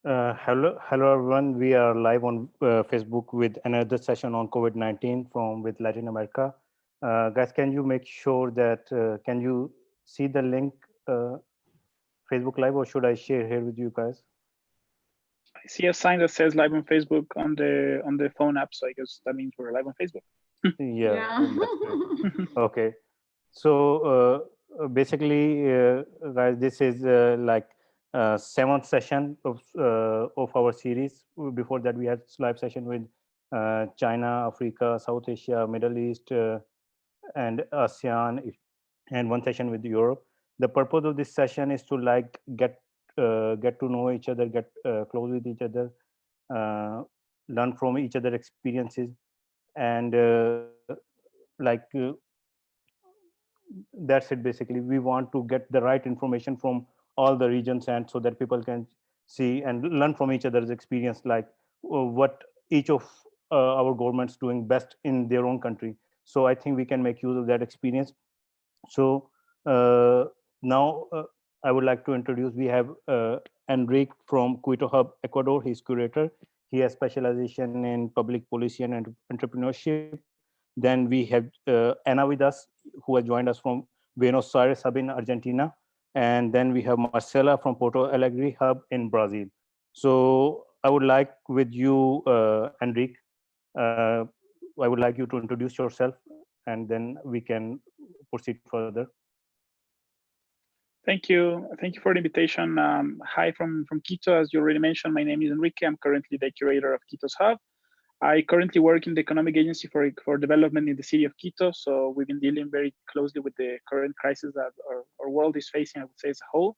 Hello everyone. We are live on Facebook with another session on COVID-19 from with Latin America. Guys, can you make sure that can you see the link uh, Facebook Live, or should I share here with you guys? I see a sign that says live on Facebook on the phone app, so I guess that means we're live on Facebook. Yeah, that's great. Okay, so basically, guys, this is like seventh session of our series. Before that, we had live session with China, Africa, South Asia, Middle East, and ASEAN, and one session with Europe. The purpose of this session is to like get to know each other, get close with each other, uh, learn from each other experiences, and like that's it. Basically, we want to get the right information from all the regions, and so that people can see and learn from each other's experience, like what each of our governments doing best in their own country. So I think we can make use of that experience. So now I would like to introduce, we have Enrique from Quito Hub, Ecuador. He's curator. He has specialization in public policy and entrepreneurship. Then we have Anna with us, who has joined us from Buenos Aires Hub in Argentina. And then we have Marcela from Porto Alegre Hub in Brazil. So I would like with you, Enrique, uh, I would like you to introduce yourself, and then we can proceed further. Thank you for the invitation. Hi from Quito. As you already mentioned, my name is Enrique. I'm currently the curator of Quito's Hub. I currently work in the Economic Agency for Development in the city of Quito. So we've been dealing very closely with the current crisis that our world is facing, I would say, as a whole.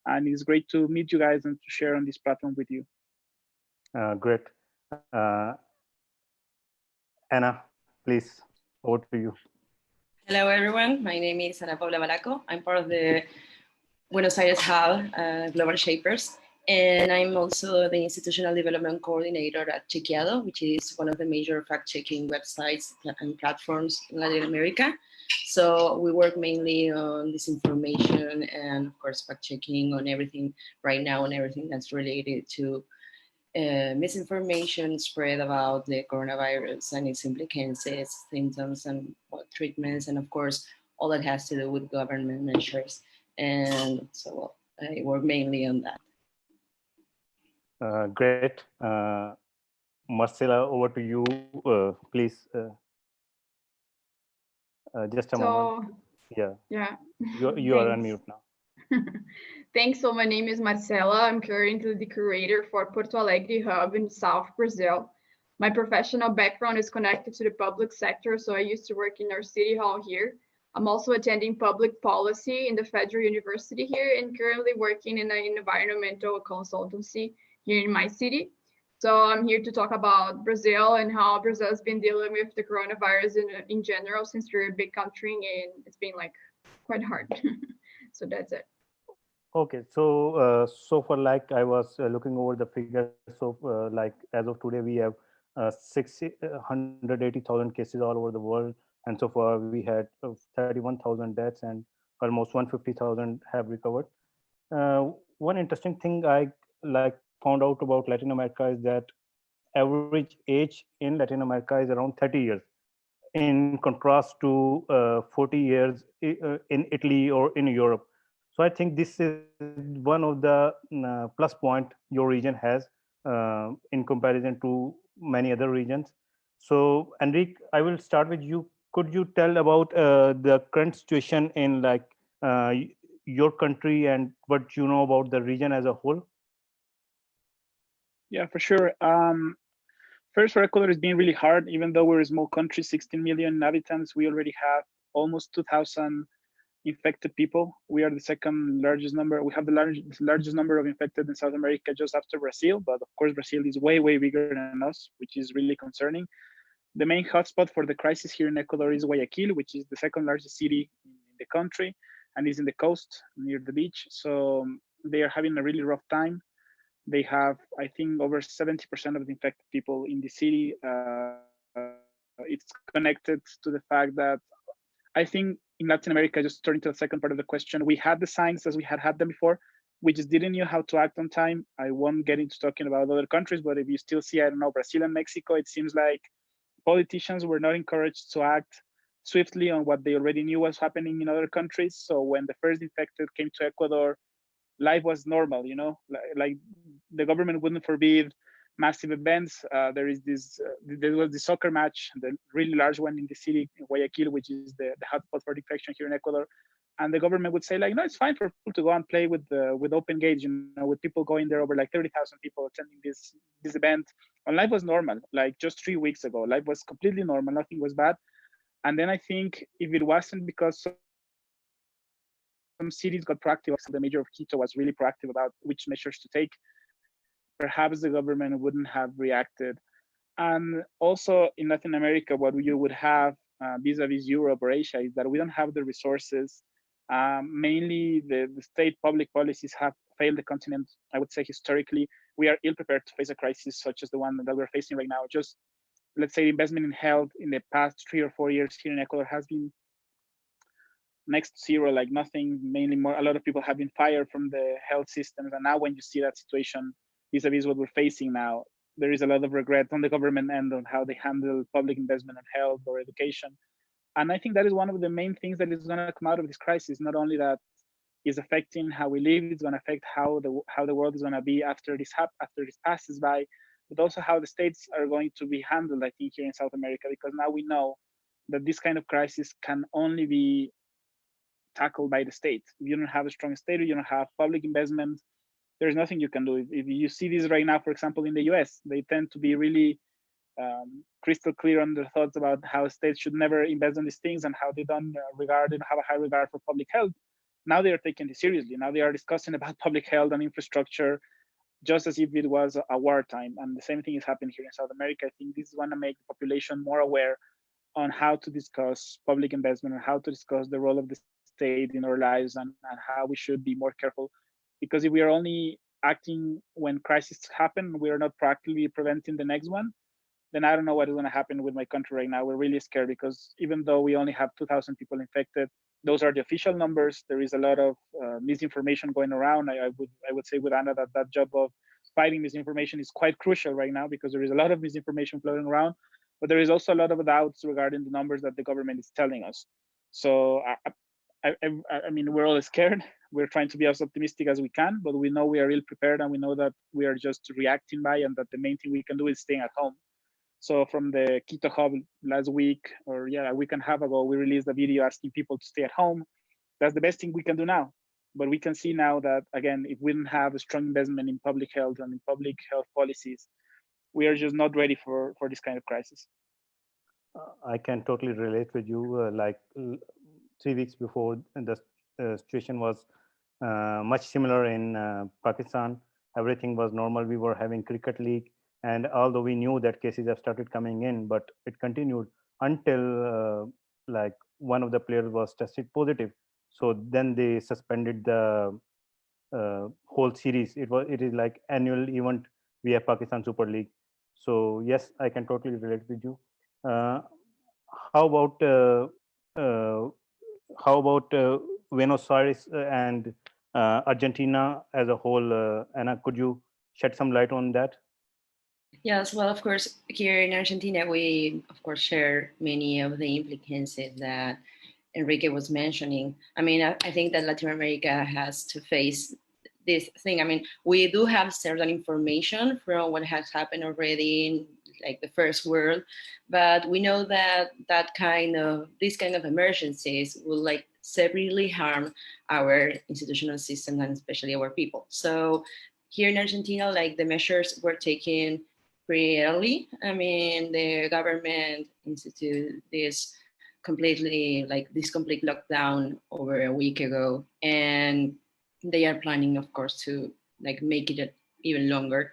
And it's great to meet you guys and to share on this platform with you. Great. Anna, please, over to you. Hello, everyone. My name is Ana Paula Balaco. I'm part of the Buenos Aires Hub, Global Shapers, and I'm also the Institutional Development Coordinator at Chequeado, which is one of the major fact-checking websites and platforms in Latin America. So we work mainly on disinformation and, of course, fact-checking on everything right now, on everything that's related to misinformation spread about the coronavirus and its implications, symptoms, and treatments, and of course, all that has to do with government measures. And so I work mainly on that. Great. Marcela, over to you, please. Just a moment. Yeah. You are on mute now. Thanks. So my name is Marcela. I'm currently the curator for Porto Alegre Hub in South Brazil. My professional background is connected to the public sector, so I used to work in our city hall here. I'm also attending public policy in the Federal University here and currently working in an environmental consultancy here in my city. So I'm here to talk about Brazil and how Brazil has been dealing with the coronavirus in general, since we're a big country and it's been like quite hard. So that's it. Okay, so so for like I was looking over the figures of like as of today we have 680,000 cases all over the world, and so far we had 31,000 deaths and almost 150,000 have recovered. One interesting thing I like found out about Latin America is that average age in Latin America is around 30 years, in contrast to 40 years in Italy or in Europe. So I think this is one of the plus point your region has in comparison to many other regions. So Enrique, I will start with you. Could you tell about the current situation in like your country and what you know about the region as a whole? Yeah, for sure. First, for Ecuador, it's been really hard. Even though we're a small country, 16 million inhabitants, we already have almost 2,000 infected people. We are the second largest number. We have the largest number of infected in South America, just after Brazil. But of course, Brazil is way, way bigger than us, which is really concerning. The main hotspot for the crisis here in Ecuador is Guayaquil, which is the second largest city in the country and is in the coast near the beach. So they are having a really rough time. They have, I think, over 70% of the infected people in the city. It's connected to the fact that I think in Latin America, just turning to the second part of the question, we had the signs as we had them before. We just didn't know how to act on time. I won't get into talking about other countries, but if you still see, I don't know, Brazil and Mexico, it seems like politicians were not encouraged to act swiftly on what they already knew was happening in other countries. So when the first infected came to Ecuador, life was normal, you know, like the government wouldn't forbid massive events. There was the soccer match, the really large one in the city in Guayaquil, which is the hotspot for the infection here in Ecuador. And the government would say, like, no, it's fine for people to go and play with open gates, you know, with people going there, over like 30,000 people attending this event. And life was normal, like just 3 weeks ago. Life was completely normal, nothing was bad. And then I think if it wasn't because some cities got proactive, the mayor of Quito was really proactive about which measures to take, perhaps the government wouldn't have reacted. And also in Latin America, what you would have vis-a-vis Europe or Asia is that we don't have the resources. Mainly the state public policies have failed the continent. I would say historically, we are ill prepared to face a crisis such as the one that we're facing right now. Just let's say investment in health in the past 3 or 4 years here in Ecuador has been next to zero, like nothing. Mainly a lot of people have been fired from the health systems. And now when you see that situation vis-a-vis what we're facing now, there is a lot of regret on the government end on how they handle public investment in health or education. And I think that is one of the main things that is going to come out of this crisis. Not only that is affecting how we live, it's going to affect how the world is going to be after this passes by, but also how the states are going to be handled, I think, here in South America, because now we know that this kind of crisis can only be tackled by the state. If you don't have a strong state, or you don't have public investment, there's nothing you can do. If you see this right now, for example, in the US, they tend to be really crystal clear on their thoughts about how states should never invest in these things and how they don't have a high regard for public health. Now they are taking this seriously. Now they are discussing about public health and infrastructure just as if it was a wartime. And the same thing is happening here in South America. I think this is going to make the population more aware on how to discuss public investment and how to discuss the role of the state in our lives, and how we should be more careful. Because if we are only acting when crises happen, we are not proactively preventing the next one, then I don't know what is going to happen with my country right now. We're really scared because even though we only have 2,000 people infected, those are the official numbers. There is a lot of misinformation going around. I would say with Anna that job of fighting misinformation is quite crucial right now, because there is a lot of misinformation floating around, but there is also a lot of doubts regarding the numbers that the government is telling us. So I mean, we're all scared. We're trying to be as optimistic as we can, but we know we are ill prepared, and we know that we are just reacting by, and that the main thing we can do is staying at home. So from the Quito Hub last week, or a week and a half ago, we released a video asking people to stay at home. That's the best thing we can do now. But we can see now that, again, if we don't have a strong investment in public health and in public health policies, we are just not ready for this kind of crisis. I can totally relate with you. 3 weeks before, the situation was much similar in Pakistan. Everything was normal. We were having cricket league, and although we knew that cases have started coming in, but it continued until one of the players was tested positive. So then they suspended the whole series. It is like annual event. We have Pakistan Super League. So yes, I can totally relate with you. How about Buenos Aires and Argentina as a whole? Anna, could you shed some light on that? Yes, well, of course, here in Argentina, we, of course, share many of the implications that Enrique was mentioning. I mean, I think that Latin America has to face this thing. I mean, we do have certain information from what has happened already in like the first world, but we know that these kind of emergencies will like severely harm our institutional system and especially our people. So here in Argentina, like the measures were taken pretty early. I mean, the government instituted this complete lockdown over a week ago, and they are planning, of course, to like make it even longer.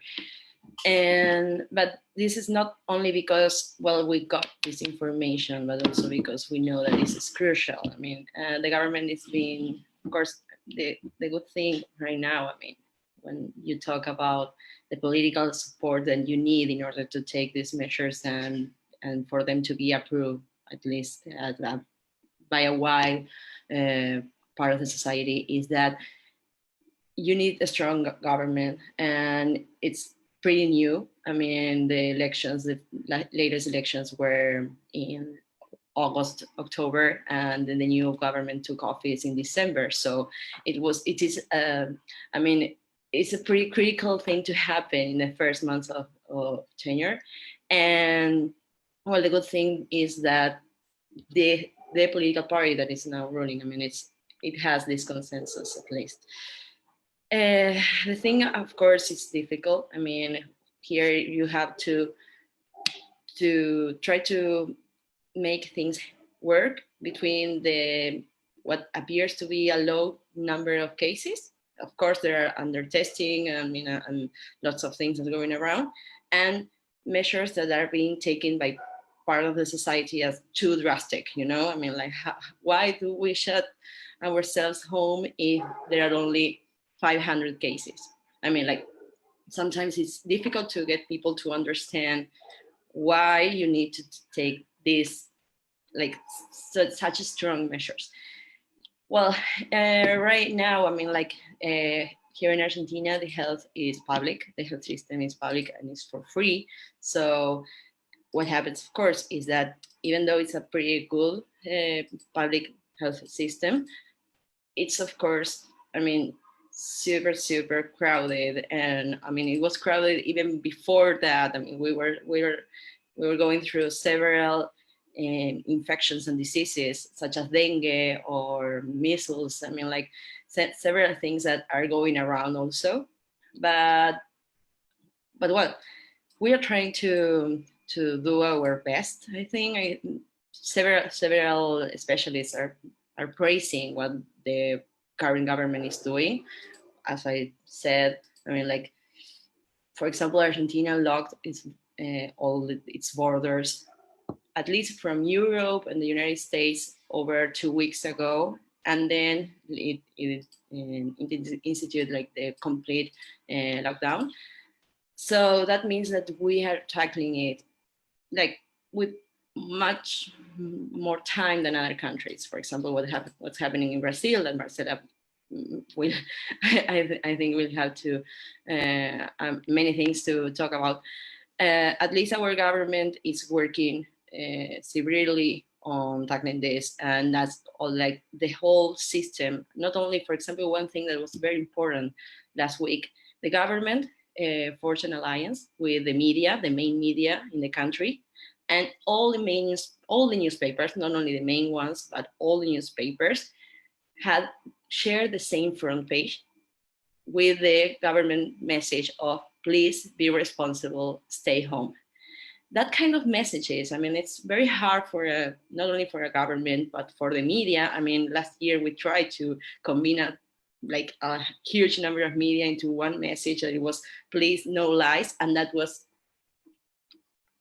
But this is not only because, well, we got this information, but also because we know that this is crucial. I mean, the government is being, of course, the good thing right now. I mean, when you talk about the political support that you need in order to take these measures and for them to be approved, at least at by a wide part of the society, is that you need a strong government, and it's pretty new. I mean, the elections, the latest elections were in August, October, and then the new government took office in December. So it is, I mean, it's a pretty critical thing to happen in the first months of tenure. And well, the good thing is that the political party that is now ruling, I mean, it has this consensus at least. The thing, of course, is difficult. I mean, here you have to try to make things work between the what appears to be a low number of cases. Of course, there are under testing, I mean, and lots of things are going around, and measures that are being taken by part of the society as too drastic. You know, I mean, like, why do we shut ourselves home if there are only 500 cases? I mean, like, sometimes it's difficult to get people to understand why you need to take these like such strong measures. Well, right now, I mean, like, here in Argentina, the health is public, the health system is public, and it's for free. So what happens, of course, is that even though it's a pretty good public health system, it's, of course, I mean, super crowded. And I mean, it was crowded even before that. I mean, we were going through several infections and diseases such as dengue or measles. I mean, like, several things that are going around also. But well, we are trying to do our best. I think several specialists are praising what the current government is doing. As I said, I mean, like, for example, Argentina locked all its borders, at least from Europe and the United States, over 2 weeks ago, and then it instituted like the complete lockdown. So that means that we are tackling it like with much more time than other countries. For example, what's happening in Brazil, and Marcela will, I think we'll have to many things to talk about. At least our government is working severely on tackling this, and that's all, like, the whole system. Not only, for example, one thing that was very important last week, the government forged an alliance with the media, the main media in the country, and all the newspapers, not only the main ones, but all the newspapers had shared the same front page with the government message of please be responsible, stay home. That kind of messages, I mean, it's very hard for not only for a government, but for the media. I mean, last year we tried to combine a huge number of media into one message that it was please, no lies, and that was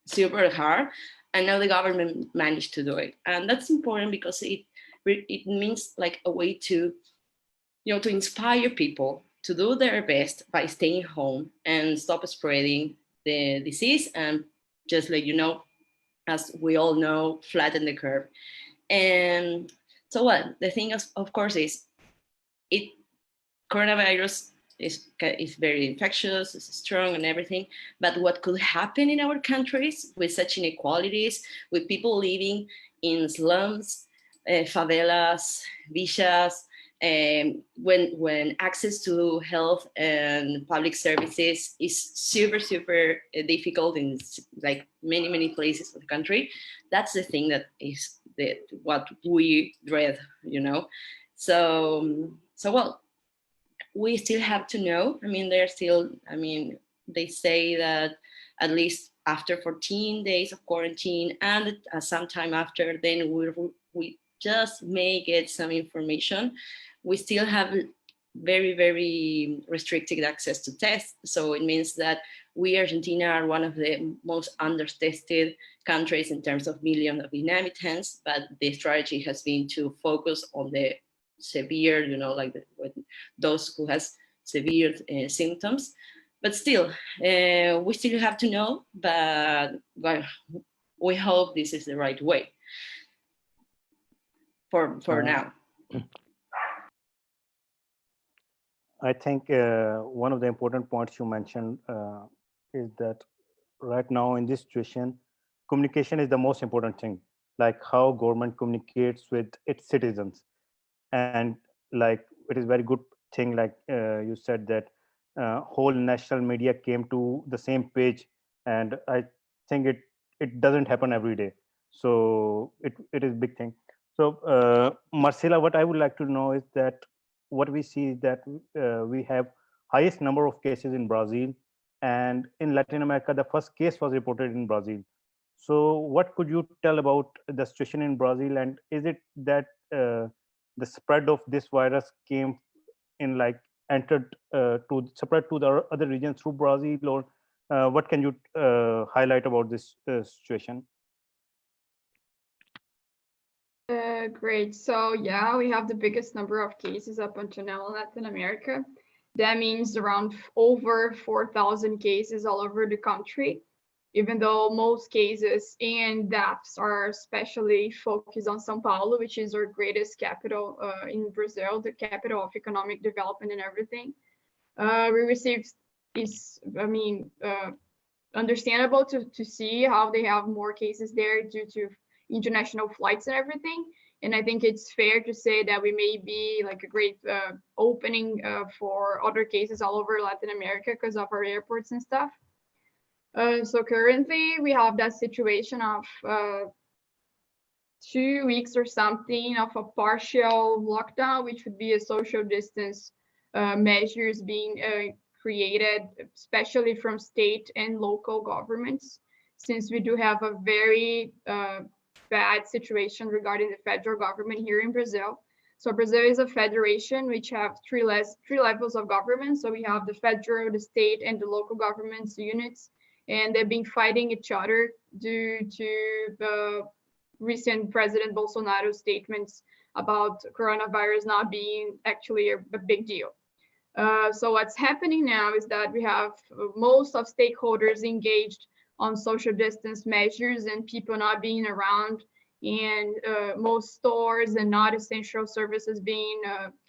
super hard. And now the government managed to do it, and that's important because it means like a way to, you know, to inspire people to do their best by staying home and stop spreading the disease, and just, like, you know, as we all know, flatten the curve. And so what the thing is, of course, is coronavirus is very infectious, it's strong and everything, but what could happen in our countries with such inequalities, with people living in slums, favelas, villas, when access to health and public services is super difficult in like many places of the country. That's the thing that is what we dread, you know. So well, we still have to know. I mean, they say that at least after 14 days of quarantine and sometime after, then we just may get some information. We still have very restricted access to tests. So it means that we, Argentina, are one of the most under-tested countries in terms of million of inhabitants, but the strategy has been to focus on the severe, you know, like those who has severe symptoms. But still, we still have to know, but well, we hope this is the right way. for now. I think one of the important points you mentioned is that right now in this situation, communication is the most important thing, like how government communicates with its citizens. And like it is very good thing, like you said that whole national media came to the same page, and I think it doesn't happen every day. So it is big thing. So Marcela, what I would like to know is that what we see is that we have highest number of cases in Brazil, and in Latin America the first case was reported in Brazil. So what could you tell about the situation in Brazil, and is it that the spread of this virus came in like entered to spread to the other regions through Brazil, or what can you highlight about this situation? Great. So yeah, we have the biggest number of cases up until now in Latin America. That means around over 4,000 cases all over the country, even though most cases and deaths are especially focused on São Paulo, which is our greatest capital in Brazil, the capital of economic development and everything. We received is, understandable to see how they have more cases there due to international flights and everything. And I think it's fair to say that we may be like a great opening for other cases all over Latin America because of our airports and stuff. So currently we have that situation of 2 weeks or something of a partial lockdown, which would be a social distance measures being created, especially from state and local governments, since we do have a very bad situation regarding the federal government here in Brazil. So Brazil is a federation which have three levels of government. So we have the federal, the state, and the local governments units, and they've been fighting each other due to the recent President Bolsonaro's statements about coronavirus not being actually a big deal. So what's happening now is that we have most of stakeholders engaged on social distance measures and people not being around, and most stores and not essential services being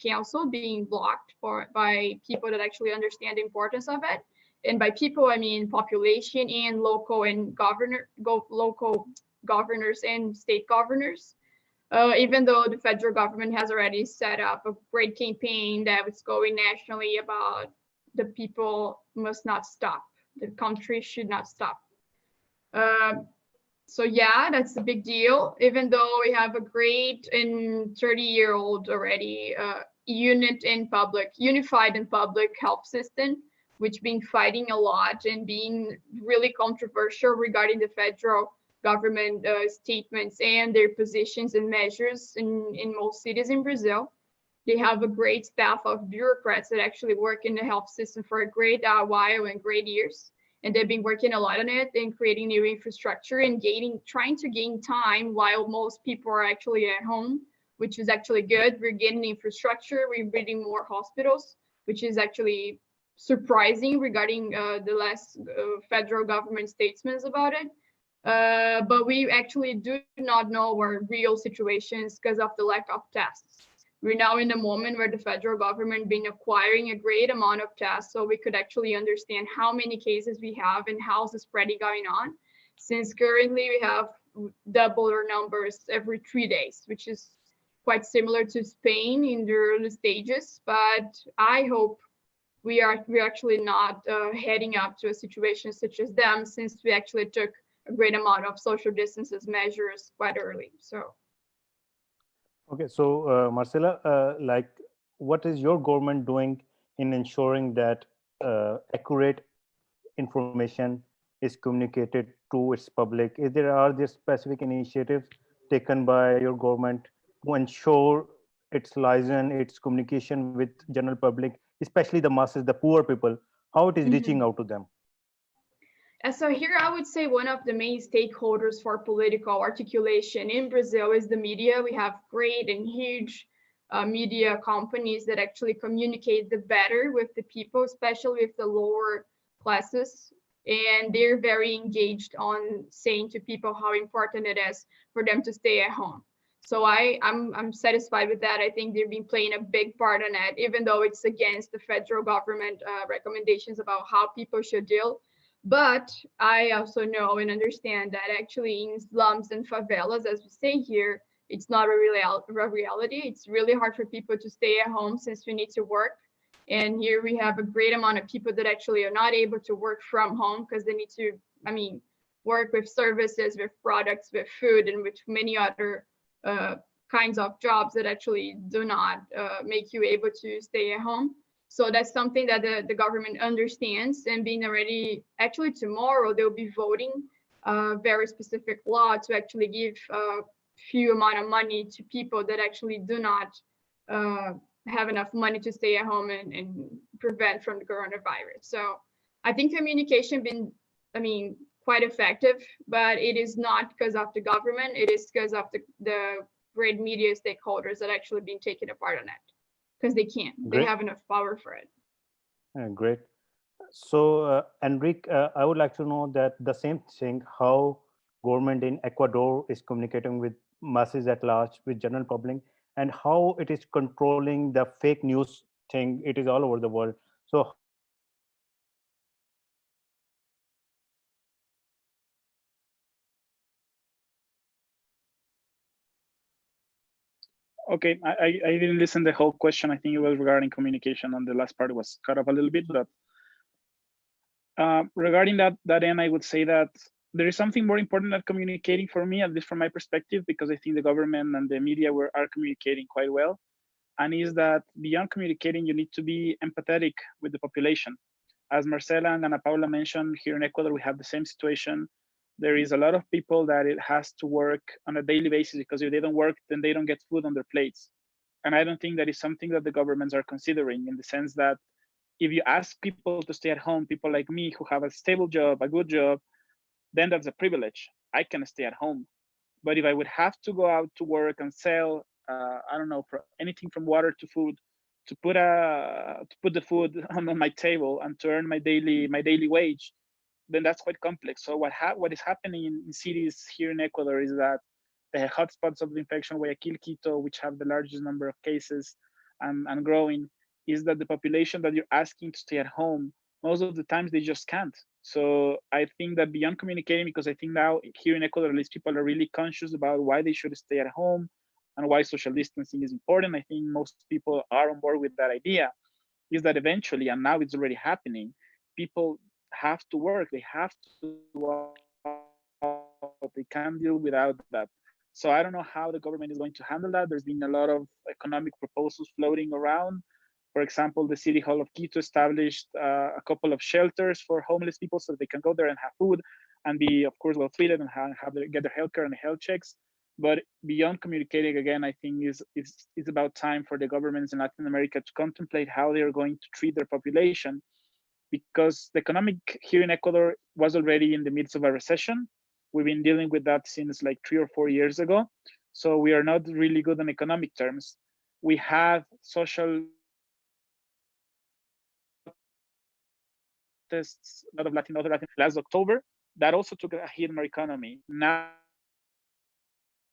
canceled, being blocked by people that actually understand the importance of it. And by people, I mean population and local governors and state governors. Even though the federal government has already set up a great campaign that was going nationally about the people must not stop, the country should not stop. So yeah, that's a big deal, even though we have a great and 30-year-old already unified and public health system, which been fighting a lot and being really controversial regarding the federal government statements and their positions and measures in most cities in Brazil. They have a great staff of bureaucrats that actually work in the health system for a great while and great years. And they've been working a lot on it and creating new infrastructure and trying to gain time while most people are actually at home, which is actually good. We're getting infrastructure, we're building more hospitals, which is actually surprising regarding the last federal government statements about it. But we actually do not know our real situations because of the lack of tests. We're now in a moment where the federal government been acquiring a great amount of tests so we could actually understand how many cases we have and how's the spreading going on. Since currently we have double our numbers every 3 days, which is quite similar to Spain in the early stages. But I hope we're actually not heading up to a situation such as them, since we actually took a great amount of social distances measures quite early. So. Okay, so Marcela, like, what is your government doing in ensuring that accurate information is communicated to its public? Are there specific initiatives taken by your government to ensure its liaison, its communication with general public, especially the masses, the poor people, how it is reaching out to them? And so here I would say one of the main stakeholders for political articulation in Brazil is the media. We have great and huge media companies that actually communicate the better with the people, especially with the lower classes. And they're very engaged on saying to people how important it is for them to stay at home. So I'm satisfied with that. I think they've been playing a big part in it, even though it's against the federal government recommendations about how people should deal. But I also know and understand that actually in slums and favelas, as we say here, it's not a reality. It's really hard for people to stay at home since we need to work. And here we have a great amount of people that actually are not able to work from home because they need to, I mean, work with services, with products, with food, and with many other uh, kinds of jobs that actually do not make you able to stay at home. So that's something that the government understands, and being already, actually tomorrow they'll be voting a very specific law to actually give a few amount of money to people that actually do not uh, have enough money to stay at home and prevent from the coronavirus. So I think communication been, I mean, quite effective, but it is not because of the government. It is because of the great media stakeholders that actually been taking a part on it because they can't. They Great. have enough power for it. Great. So, Enrique, I would like to know that the same thing, how government in Ecuador is communicating with masses at large, with general public, and how it is controlling the fake news thing. It is all over the world. So, how is government controlling the fake news thing in Ecuador? Okay, I didn't listen the whole question. I think it was regarding communication, and the last part was cut off a little bit. But regarding that end, I would say that there is something more important than communicating for me, at least from my perspective, because I think the government and the media are communicating quite well. And is that beyond communicating, you need to be empathetic with the population. As Marcela and Ana Paula mentioned, here in Ecuador, we have the same situation. There is a lot of people that it has to work on a daily basis because if they don't work, then they don't get food on their plates. And I don't think that is something that the governments are considering, in the sense that if you ask people to stay at home, people like me who have a stable job, a good job, then that's a privilege. I can stay at home. But if I would have to go out to work and sell, I don't know, for anything from water to food, to put the food on my table and to earn my daily wage, then that's quite complex. So what is happening in cities here in Ecuador is that the hotspots of the infection, Guayaquil, Quito, which have the largest number of cases and growing, is that the population that you're asking to stay at home, most of the times they just can't. So I think that beyond communicating, because I think now here in Ecuador, at least people are really conscious about why they should stay at home and why social distancing is important. I think most people are on board with that idea, is that eventually, and now it's already happening, people have to work, they have to go out, they can't deal without that. So I don't know how the government is going to handle that. There's been a lot of economic proposals floating around. For example, the city hall of Quito established a couple of shelters for homeless people so they can go there and have food and be, of course, well treated and get their healthcare and health checks. But beyond communicating, again, I think it's about time for the governments in Latin America to contemplate how they are going to treat their population, because the economic here in Ecuador was already in the midst of a recession. We've been dealing with that since like 3 or 4 years ago. So we are not really good on economic terms. We have social protests, a lot of Latin, other Latin, last October, that also took a hit in our economy. Now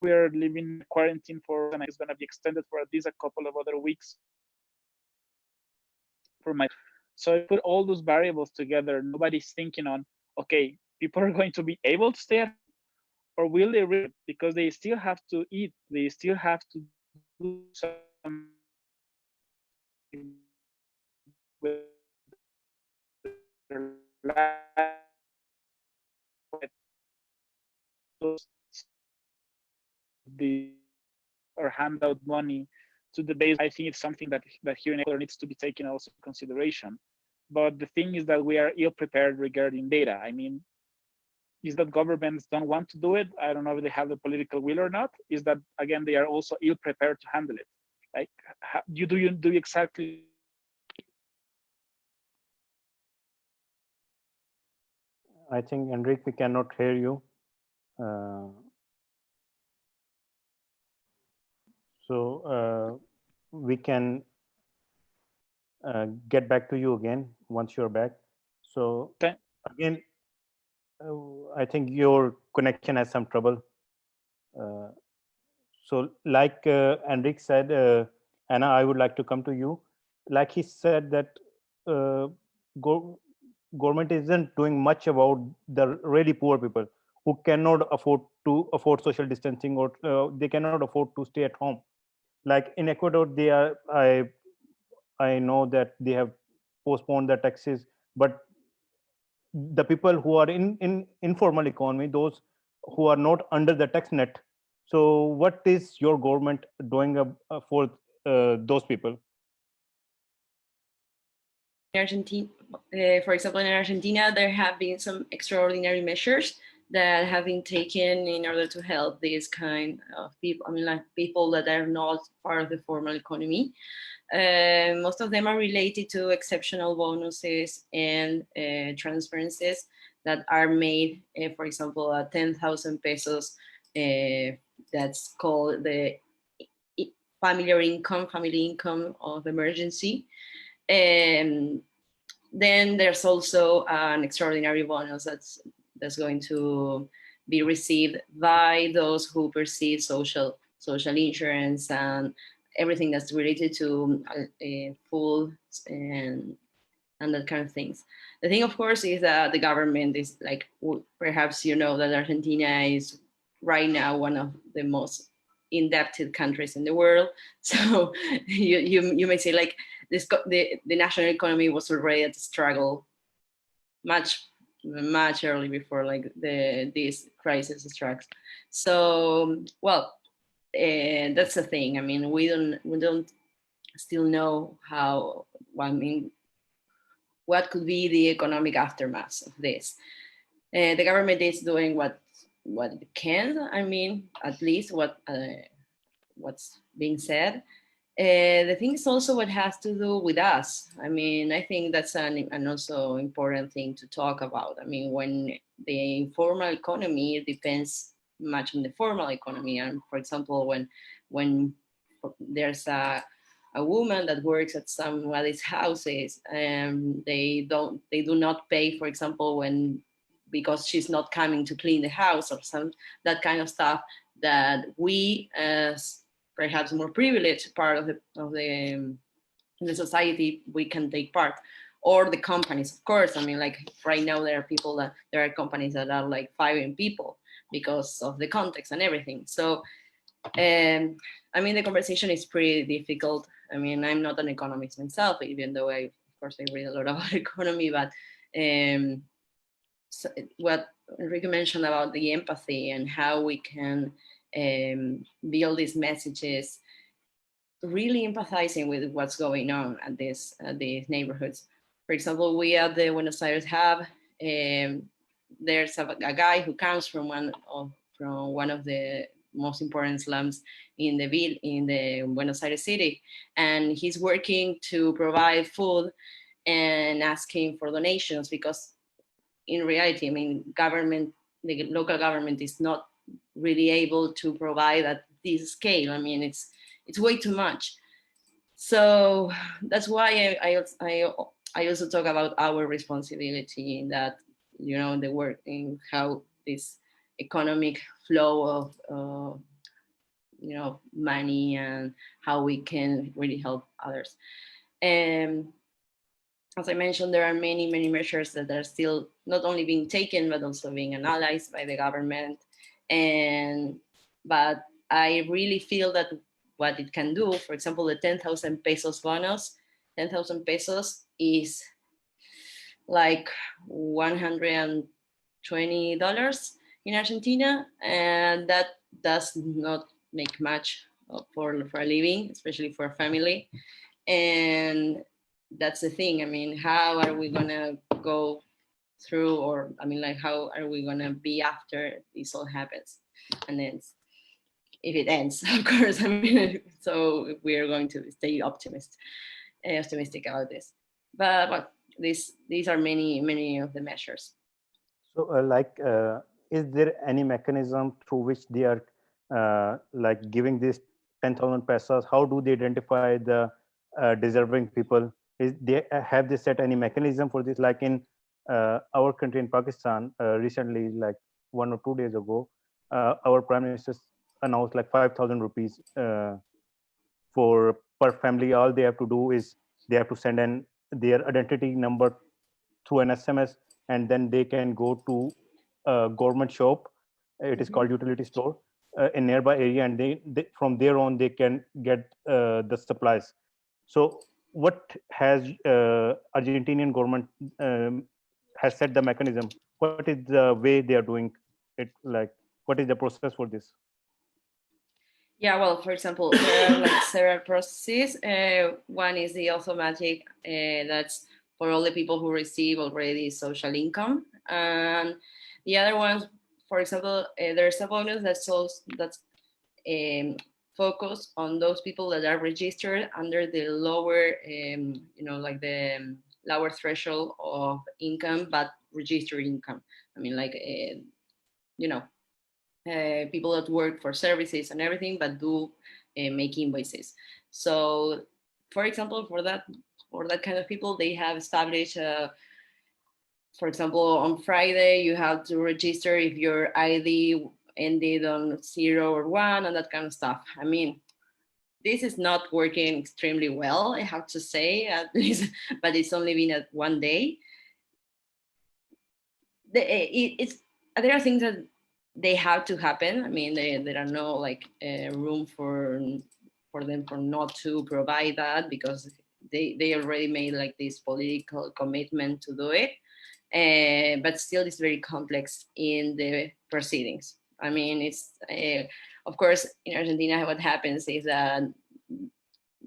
we are living quarantine for, and it's going to be extended for at least a couple of other weeks for my. So I put all those variables together. Nobody's thinking on, okay, people are going to be able to stay at home, or will they really? Because they still have to eat, they still have to do some with their life, the or hand out money to the base. I think it's something that here in Ecuador needs to be taken also into consideration. But the thing is that we are ill prepared regarding data. I mean, is that governments don't want to do it? I don't know if they have the political will or not. Is that, again, they are also ill prepared to handle it? Like, you do exactly. I think, Enrique, we cannot hear you. Uh, so we can get back to you again once you're back. So Okay. again, I think your connection has some trouble. Uh, So, like Enrique said, Anna, I would like to come to you. Like he said that uh, go- government isn't doing much about the really poor people who cannot afford social distancing, or they cannot afford to stay at home. Like in Ecuador, they are I know that they have postponed the taxes, but the people who are in informal economy, those who are not under the tax net, so what is your government doing for those people? In Argentina, for example, in Argentina, there have been some extraordinary measures that have been taken in order to help these kind of people. I mean, like people that are not part of the formal economy. Most of them are related to exceptional bonuses and transferences that are made. For example, 10,000 pesos. That's called the family income of emergency. And then there's also an extraordinary bonus that's going to be received by those who perceive social insurance and everything that's related to food and that kind of things. The thing, of course, is that the government is like, perhaps you know that Argentina is right now one of the most indebted countries in the world. So you may say like the national economy was already at struggle much early before like this crisis struck. So well, that's the thing. I mean, we don't still know how. Well, I mean, what could be the economic aftermath of this. The government is doing what it can. I mean, at least what's being said. The thing is also what has to do with us. I mean, I think that's an also important thing to talk about. I mean, when the informal economy depends much on the formal economy, and for example, when there's a woman that works at somebody's houses and they do not pay, for example, when because she's not coming to clean the house or some that kind of stuff that we as perhaps more privileged part of the society we can take part, or the companies, of course. I mean, like right now there are companies that are like firing people because of the context and everything. So I mean, the conversation is pretty difficult. I mean, I'm not an economist myself, even though of course I read a lot about economy, but um, so what Enrique mentioned about the empathy and how we can build these messages, really empathizing with what's going on at these neighborhoods. For example, we at the Buenos Aires Hub, there's a guy who comes from one of the most important slums in the Buenos Aires city, and he's working to provide food and asking for donations because in reality, I mean, the local government is not really able to provide at this scale. I mean, it's way too much. So that's why I also talk about our responsibility in that, the work in how this economic flow of money and how we can really help others. And as I mentioned, there are many measures that are still not only being taken but also being analyzed by the government. But I really feel that what it can do, for example, the 10,000 pesos bonus, 10,000 pesos is like $120 in Argentina, and that does not make much for a living, especially for a family. And that's the thing. I mean, how are we gonna go through, or I mean, like, how are we gonna be after this all happens and ends? If it ends, of course. I mean, so we are going to stay optimistic about this. But these are many of the measures. So is there any mechanism through which they are like giving this 10,000 pesos? How do they identify the deserving people? Have they set any mechanism for this? Like in our country in Pakistan, recently, like 1 or 2 days ago, our prime minister announced like 5,000 rupees for per family. All they have to do is they have to send in their identity number through an SMS, and then they can go to a government shop. It is called utility store in nearby area, and they from there on they can get the supplies. So what has Argentinian government has set the mechanism? What is the way they are doing it? Like, what is the process for this? Yeah, well, for example, there are like several processes. One is the automatic, that's for all the people who receive already social income. And the other one, for example, there's a bonus that's focused on those people that are registered under the lower, like the lower threshold of income, but registered income. I mean, like, you know, people that work for services and everything, but do make invoices. So, for example, for that kind of people, they have established. For example, on Friday, you have to register if your ID ended on 0 or 1 and that kind of stuff. I mean, this is not working extremely well, I have to say, at least, but it's only been at 1 day. There are things that they have to happen. I mean, there are no like room for them for not to provide that, because they already made like this political commitment to do it. But still, it's very complex in the proceedings. I mean, it's of course in Argentina what happens is that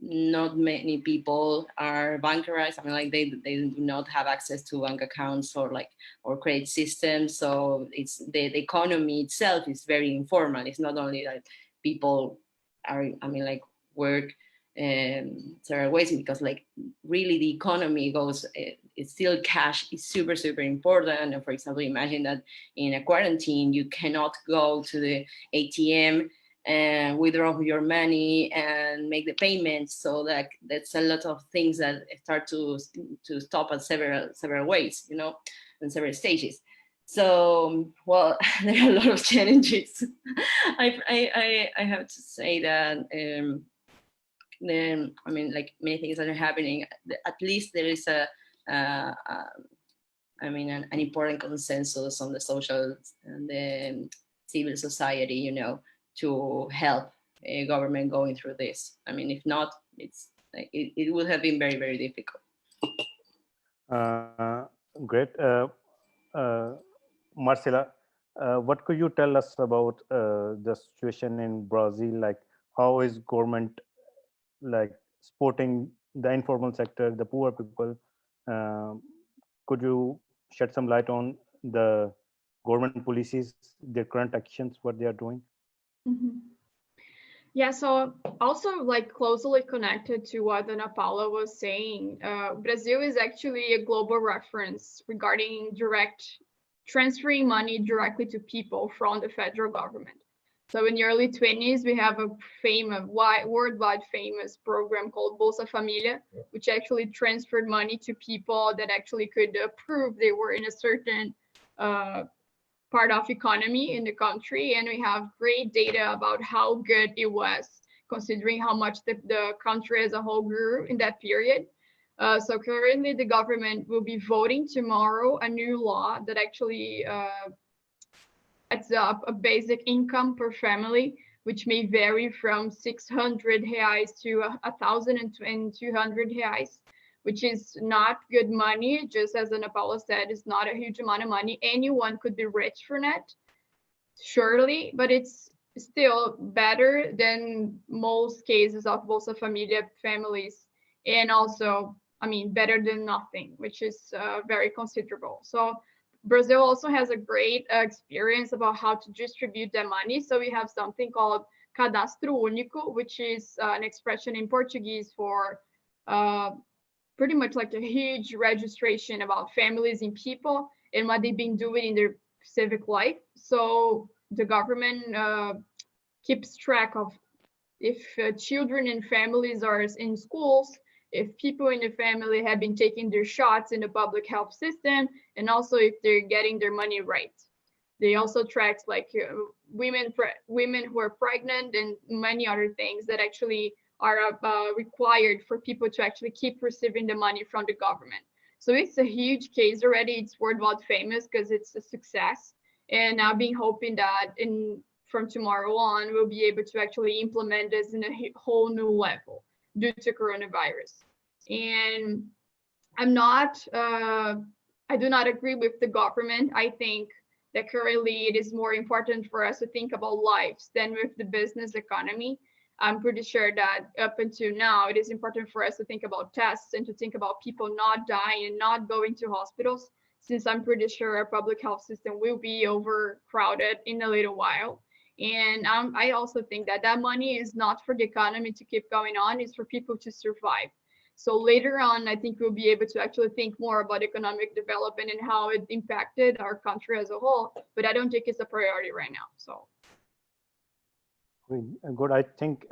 not many people are bankerized. I mean, like they do not have access to bank accounts or credit systems. So it's the economy itself is very informal. It's not only that people are, I mean, like work several ways, because like really the economy goes, it's still cash is super, super important. And for example, imagine that in a quarantine, you cannot go to the ATM and withdraw your money and make the payments. So that's a lot of things that start to stop at several ways, in several stages. So, well, there are a lot of challenges. I have to say that I mean, like many things that are happening. At least there is an important consensus on the social and the civil society, to help government going through this. I mean, if not, it would have been very, very difficult. Great. Marcela, what could you tell us about the situation in Brazil? Like, how is government like supporting the informal sector, the poor people? Could you shed some light on the government policies, their current actions, what they are doing? Mm-hmm. Yeah, so also like closely connected to what Ana Paula was saying, Brazil is actually a global reference regarding transferring money directly to people from the federal government. So in the early 20s, we have a worldwide famous program called Bolsa Familia, which actually transferred money to people that actually could prove they were in a certain part of economy in the country. And we have great data about how good it was, considering how much the country as a whole grew in that period. So currently the government will be voting tomorrow a new law that actually sets up a basic income per family, which may vary from 600 reais to 1,200 reais, which is not good money. Just as Ana Paula said, it's not a huge amount of money. Anyone could be rich from it, surely, but it's still better than most cases of Bolsa Familia families. And also, I mean, better than nothing, which is very considerable. So Brazil also has a great experience about how to distribute the money. So we have something called Cadastro Único, which is an expression in Portuguese for pretty much like a huge registration about families and people and what they've been doing in their civic life. So the government keeps track of if children and families are in schools, if people in the family have been taking their shots in the public health system, and also if they're getting their money right. They also tracks like women who are pregnant and many other things that actually are required for people to actually keep receiving the money from the government. So it's a huge case already. It's worldwide famous because it's a success. And I've been hoping that from tomorrow on, we'll be able to actually implement this in a whole new level due to coronavirus. And I'm not, I do not agree with the government. I think that currently it is more important for us to think about lives than with the business economy. I'm pretty sure that up until now, it is important for us to think about tests and to think about people not dying and not going to hospitals, since I'm pretty sure our public health system will be overcrowded in a little while. And I also think that that money is not for the economy to keep going on, it's for people to survive. So later on, I think we'll be able to actually think more about economic development and how it impacted our country as a whole. But I don't think it's a priority right now. So. Good. I think,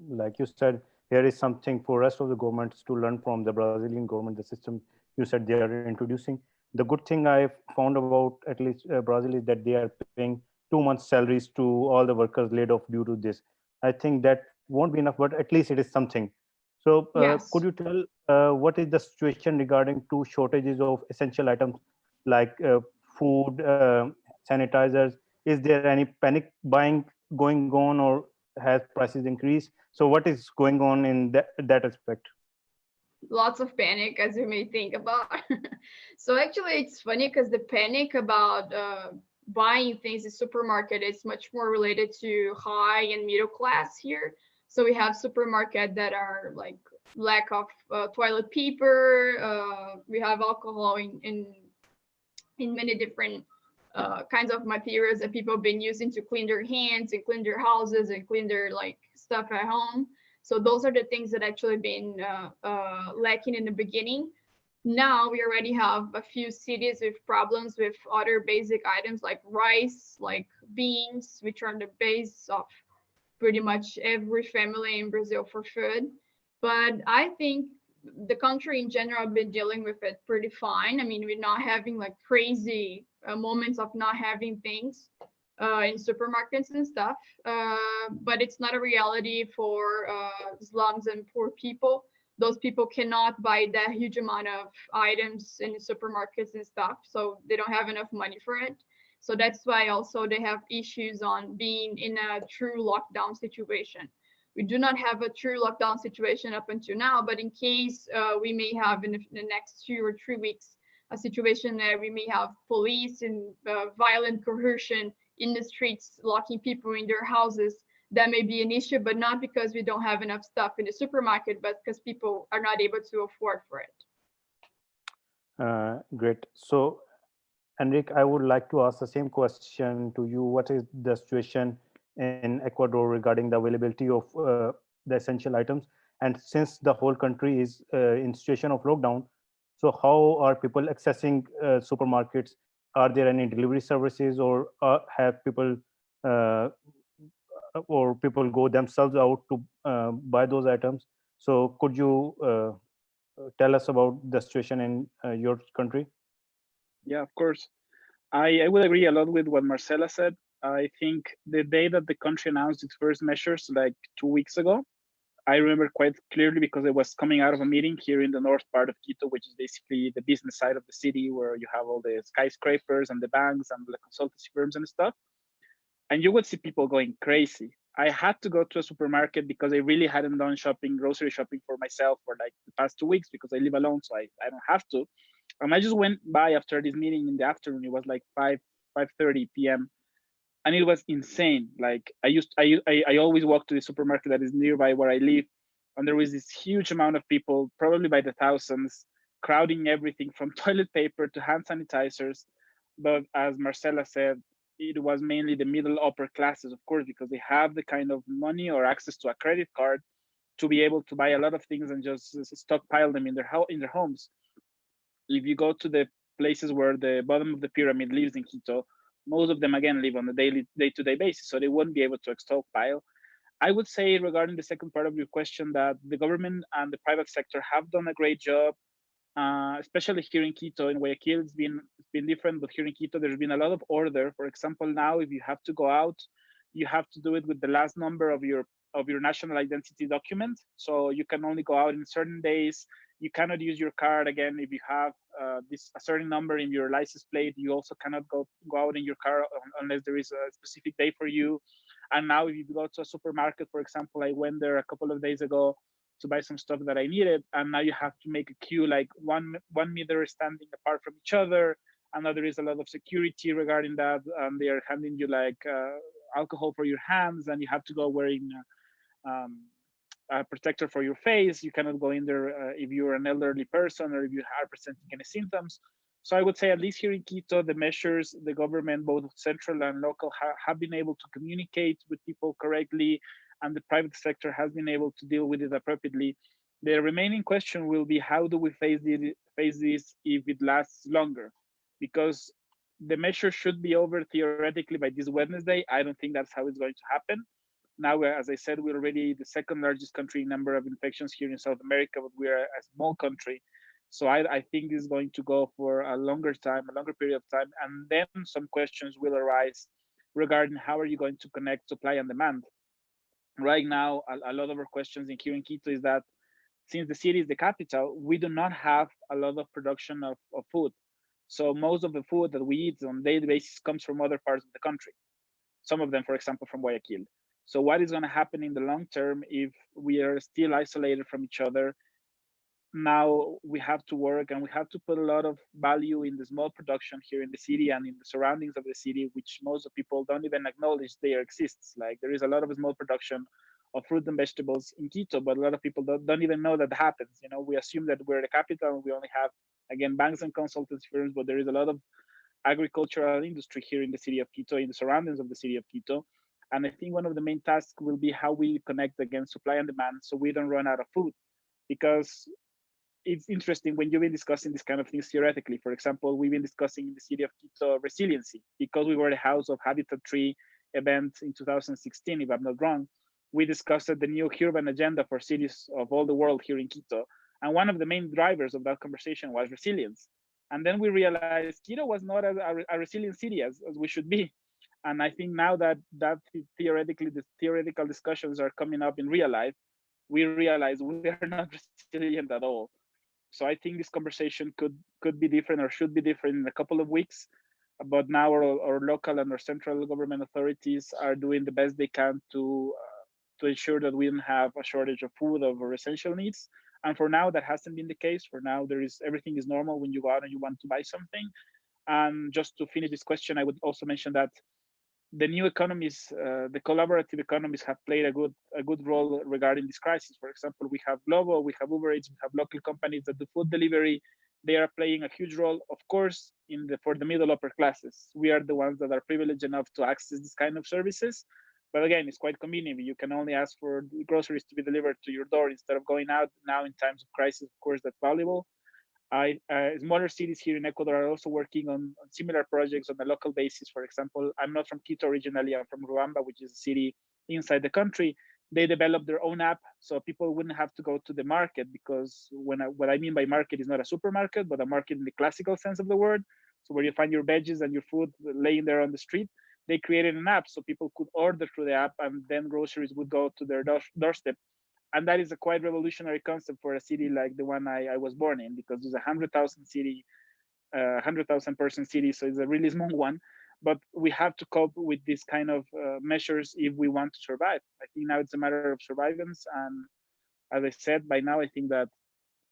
like you said, here is something for rest of the governments to learn from the Brazilian government, the system you said they are introducing. The good thing I found about at least Brazil is that they are paying 2 months' salaries to all the workers laid off due to this. I think that won't be enough, but at least it is something. So Yes. could you tell what is the situation regarding to shortages of essential items like food, sanitizers? Is there any panic buying going on, or has prices increased? So what is going on in that aspect? Lots of panic, as you may think about. So actually, it's funny because the panic about buying things in supermarket is much more related to high and middle class here. So we have supermarket that are like lack of toilet paper. We have alcohol in many different kinds of materials that people have been using to clean their hands and clean their houses and clean their like stuff at home. So those are the things that actually been lacking in the beginning. Now we already have a few cities with problems with other basic items like rice, like beans, which are the base of pretty much every family in Brazil for food. But I think the country in general have been dealing with it pretty fine. I mean, we're not having like crazy moments of not having things in supermarkets and stuff. But it's not a reality for slums and poor people. Those people cannot buy that huge amount of items in the supermarkets and stuff, so they don't have enough money for it. So that's why also they have issues on being in a true lockdown situation. We do not have a true lockdown situation up until now, but in case we may have in the next 2 or 3 weeks a situation where we may have police and violent coercion in the streets, locking people in their houses, that may be an issue, but not because we don't have enough stuff in the supermarket, but because people are not able to afford for it. Great. So, Enrique, I would like to ask the same question to you. What is the situation in Ecuador regarding the availability of the essential items? And since the whole country is in situation of lockdown, so how are people accessing supermarkets? Are there any delivery services, or have people people go themselves out to buy those items? So could you tell us about the situation in your country? Yeah, of course. I would agree a lot with what Marcela said. I think the day that the country announced its first measures, like 2 weeks ago, I remember quite clearly because I was coming out of a meeting here in the north part of Quito, which is basically the business side of the city where you have all the skyscrapers and the banks and the consultancy firms and stuff. And you would see people going crazy. I had to go to a supermarket because I really hadn't done grocery shopping for myself for like the past 2 weeks because I live alone, so I don't have to. And I just went by after this meeting in the afternoon. It was like 5:30 p.m. and it was insane. Like I always walk to the supermarket that is nearby where I live, and there was this huge amount of people, probably by the thousands, crowding everything from toilet paper to hand sanitizers. But as Marcela said, it was mainly the middle upper classes, of course, because they have the kind of money or access to a credit card to be able to buy a lot of things and just stockpile them in their homes. If you go to the places where the bottom of the pyramid lives in Quito, most of them again live on a day-to-day basis, so they won't be able to stockpile. I would say regarding the second part of your question that the government and the private sector have done a great job especially here in Quito. In Guayaquil, it's been different, but here in Quito, there's been a lot of order. For example, now if you have to go out, you have to do it with the last number of your national identity document. So you can only go out in certain days. You cannot use your card again if you have this a certain number in your license plate. You also cannot go out in your car unless there is a specific day for you. And now if you go to a supermarket, for example, I went there a couple of days ago to buy some stuff that I needed, and now you have to make a queue like 1 meter standing apart from each other. And now there is a lot of security regarding that. They are handing you like alcohol for your hands, and you have to go wearing um, a protector for your face. You cannot go in there if you're an elderly person or if you are presenting any symptoms. So I would say, at least here in Quito, the measures, the government, both central and local, have been able to communicate with people correctly, and the private sector has been able to deal with it appropriately. The remaining question will be, how do we face this if it lasts longer? Because the measure should be over theoretically by this Wednesday. I don't think that's how it's going to happen. Now, as I said, we're already the second largest country in number of infections here in South America, but we are a small country. So I think it's going to go for a longer time, a longer period of time. And then some questions will arise regarding how are you going to connect supply and demand. Right now, a lot of our questions in here in Quito is that since the city is the capital, we do not have a lot of production of food. So most of the food that we eat on a daily basis comes from other parts of the country. Some of them, for example, from Guayaquil. So what is going to happen in the long term if we are still isolated from each other? Now we have to work, and we have to put a lot of value in the small production here in the city and in the surroundings of the city, which most of people don't even acknowledge there exists. Like, there is a lot of small production of fruit and vegetables in Quito, but a lot of people don't even know that happens. We assume that we're the capital and we only have, again, banks and consultancy firms, but there is a lot of agricultural industry here in the city of Quito, in the surroundings of the city of Quito. And I think one of the main tasks will be how we connect against supply and demand so we don't run out of food. Because it's interesting when you've been discussing this kind of things theoretically. For example, we've been discussing in the city of Quito resiliency, because we were the house of Habitat 3 event in 2016, if I'm not wrong. We discussed the new urban agenda for cities of all the world here in Quito. And one of the main drivers of that conversation was resilience. And then we realized Quito was not a resilient city as we should be. And I think now that the theoretical discussions are coming up in real life, we realize we are not resilient at all. So I think this conversation could be different, or should be different, in a couple of weeks. But now our local and our central government authorities are doing the best they can to ensure that we don't have a shortage of food, of our essential needs. And for now, that hasn't been the case. For now, everything is normal when you go out and you want to buy something. And just to finish this question, I would also mention that the new economies, the collaborative economies, have played a good role regarding this crisis. For example, we have Glovo, we have Uber Eats, we have local companies that do food delivery. They are playing a huge role, of course, for the middle upper classes. We are the ones that are privileged enough to access this kind of services. But again, it's quite convenient. You can only ask for groceries to be delivered to your door instead of going out. Now, in times of crisis, of course, that's valuable. Smaller cities here in Ecuador are also working on similar projects on a local basis. For example, I'm not from Quito originally. I'm from Ruamba, which is a city inside the country. They developed their own app, so people wouldn't have to go to the market, because what I mean by market is not a supermarket, but a market in the classical sense of the word. So where you find your veggies and your food laying there on the street. They created an app so people could order through the app, and then groceries would go to their doorstep. And that is a quite revolutionary concept for a city like the one I was born in, because there's 100,000 person city, so it's a really small one. But we have to cope with this kind of measures if we want to survive. I think now it's a matter of survivance, and as I said, by now I think that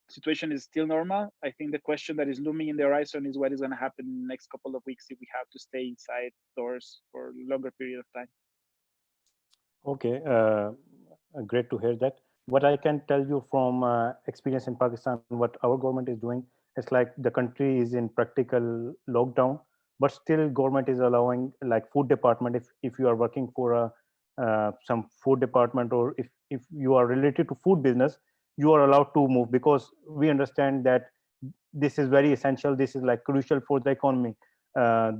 situation is still normal. I think the question that is looming in the horizon is what is going to happen in the next couple of weeks if we have to stay inside doors for a longer period of time. Okay, great to hear that. What I can tell you from experience in Pakistan, what our government is doing, it's like the country is in practical lockdown, but still government is allowing, like food department, if you are working for some food department, or if you are related to food business, you are allowed to move, because we understand that this is very essential. This is like crucial for the economy.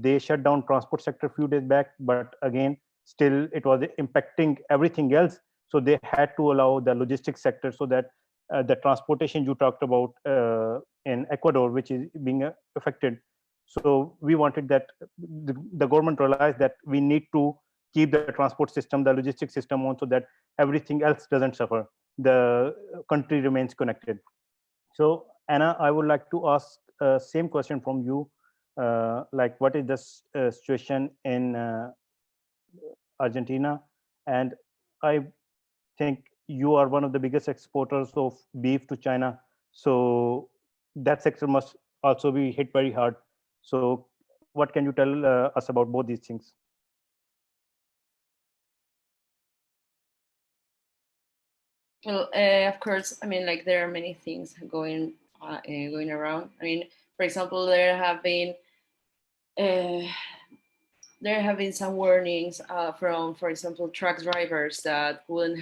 They shut down transport sector a few days back, but again, still it was impacting everything else. So they had to allow the logistics sector, so that the transportation you talked about in Ecuador, which is being affected. So we wanted that the government realized that we need to keep the transport system, the logistics system on, so that everything else doesn't suffer. The country remains connected. So Anna, I would like to ask same question from you. Like, what is the situation in Argentina? And I think you are one of the biggest exporters of beef to China. So that sector must also be hit very hard. So what can you tell us about both these things? Well, of course, I mean, like there are many things going around. I mean, for example, uh, there have been some warnings from, for example, truck drivers that weren't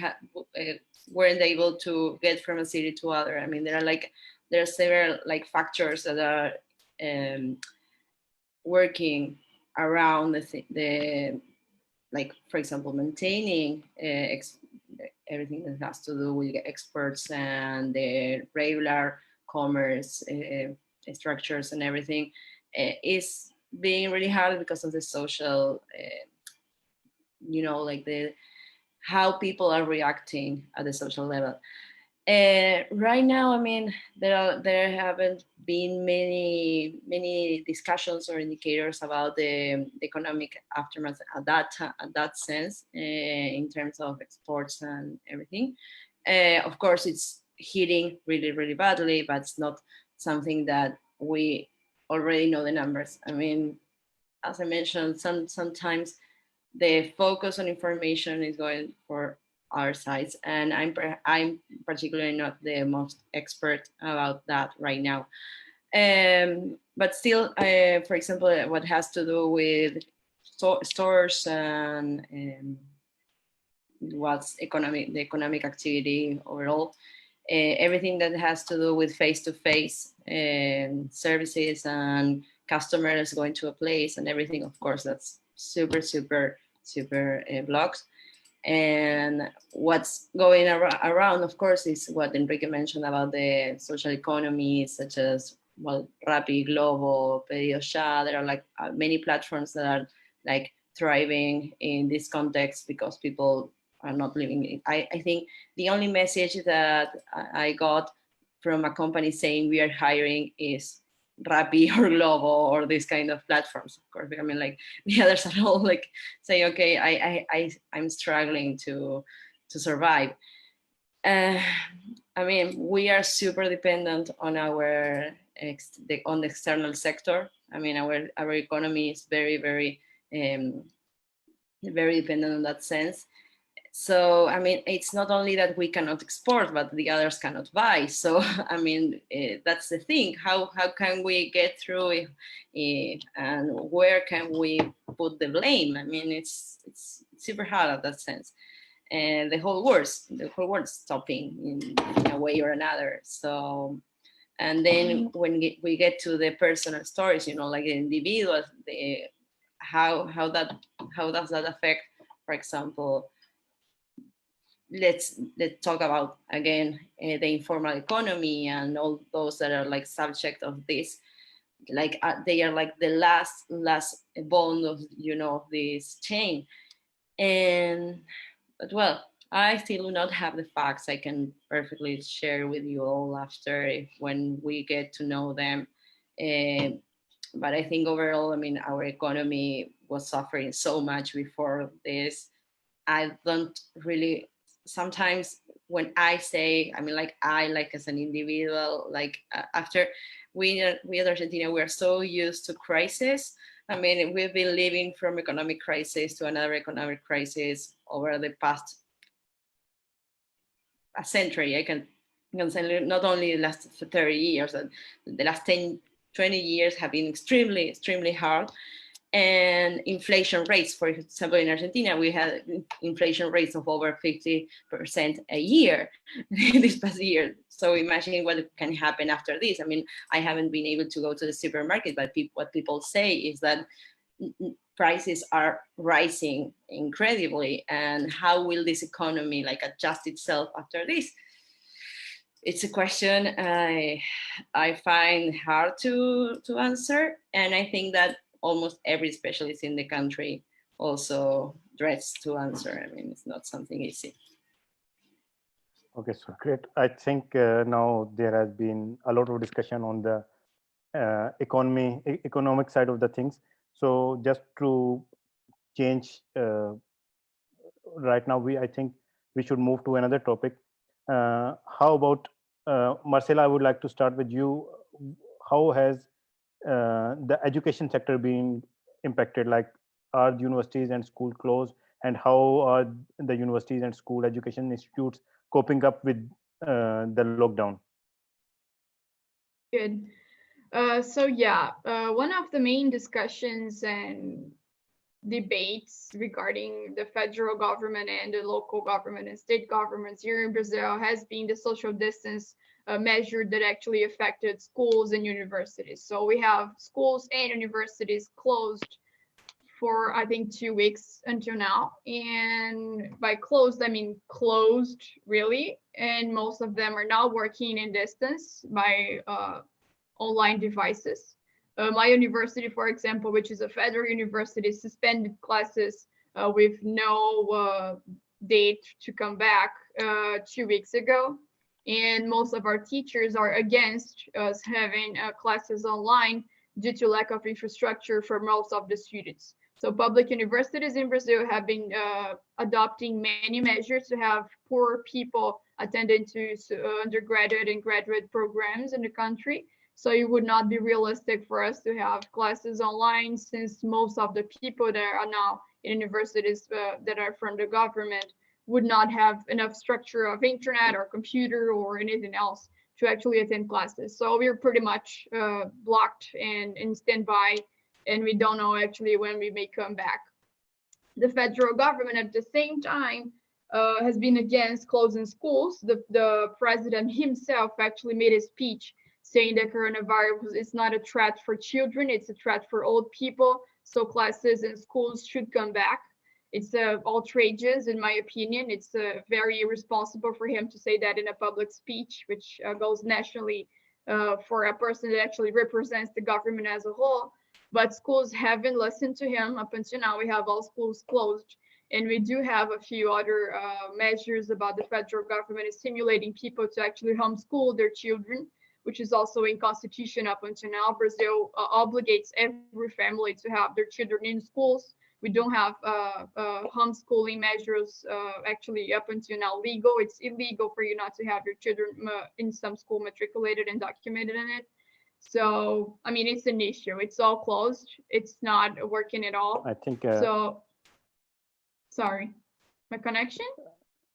able to get from a city to other. I mean, there are several like factors that are um, working around the like, for example, maintaining everything that has to do with exports and the regular commerce structures and everything is being really hard because of the social, like the how people are reacting at the social level. Right now, I mean, there haven't been many discussions or indicators about the economic aftermath at that sense in terms of exports and everything. Of course, it's hitting really badly, but it's not something that we already know the numbers. I mean, as I mentioned, sometimes the focus on information is going for our sides, and I'm particularly not the most expert about that right now. But still, for example, what has to do with stores and the economic activity overall, everything that has to do with face-to-face services and customers going to a place and everything, of course, that's super blocked. And what's going around, of course, is what Enrique mentioned about the social economy, such as, well, Rappi, Globo, Pedidos Ya. There are like many platforms that are like thriving in this context because people are not living in. I think the only message that I got from a company saying we are hiring is Rappi or Globo or this kind of platforms. Of course, I mean, like the others are all like saying, okay, I'm struggling to survive. I mean, we are super dependent on on the external sector. I mean, our economy is very very dependent on that sense. So, I mean, it's not only that we cannot export, but the others cannot buy. So, I mean, that's the thing. How can we get through it, and where can we put the blame? I mean, it's super hard at that sense. And the whole world's stopping in a way or another. So, and then when we get to the personal stories, like the individuals, how does that affect, for example, let's talk about again the informal economy and all those that are like subject of this, like they are like the last bond of this chain. And but well, I still do not have the facts I can perfectly share with you all after when we get to know them. uh, but I think overall, I mean, our economy was suffering so much before this. I don't really, sometimes when I say, I mean, like I, like as an individual, like after we at Argentina, we're so used to crisis. I mean, we've been living from economic crisis to another economic crisis over the past a century. I can say not only the last 30 years, the last 10, 20 years have been extremely hard. And inflation rates, for example, in Argentina, we had inflation rates of over 50% a year this past year. So imagine what can happen after this. I mean, I haven't been able to go to the supermarket, but what people say is that prices are rising incredibly. And how will this economy like adjust itself after this? it's a question I find hard to answer, and I think that almost every specialist in the country also dreads to answer. I mean, it's not something easy. Okay, so great. I think now there has been a lot of discussion on the economic side of the things. So just to change right now, I think we should move to another topic. How about Marcela? I would like to start with you. How has the education sector been impacted? Like, are universities and school closed, and how are the universities and school education institutes coping up with the lockdown? Good. So yeah, one of the main discussions and debates regarding the federal government and the local government and state governments here in Brazil has been the social distance measure that actually affected schools and universities. So we have schools and universities closed for I think 2 weeks until now. And by closed, I mean closed really. And most of them are now working in distance by online devices. My university, for example, which is a federal university, suspended classes with no date to come back 2 weeks ago. And most of our teachers are against us having classes online due to lack of infrastructure for most of the students. So public universities in Brazil have been adopting many measures to have poor people attending to undergraduate and graduate programs in the country. So it would not be realistic for us to have classes online since most of the people that are now in universities that are from the government would not have enough structure of internet or computer or anything else to actually attend classes. So we're pretty much blocked and in standby, and we don't know actually when we may come back. The federal government at the same time has been against closing schools. The president himself actually made a speech saying that coronavirus is not a threat for children, it's a threat for old people. So classes and schools should come back. It's outrageous, in my opinion. It's very irresponsible for him to say that in a public speech, which goes nationally for a person that actually represents the government as a whole. But schools haven't listened to him. Up until now, we have all schools closed. And we do have a few other measures about the federal government stimulating people to actually homeschool their children, which is also in constitution up until now. Brazil obligates every family to have their children in schools. We don't have homeschooling measures actually up until now legal. It's illegal for you not to have your children in some school matriculated and documented in it. So, I mean, it's an issue. It's all closed. It's not working at all. I think. So, sorry, my connection?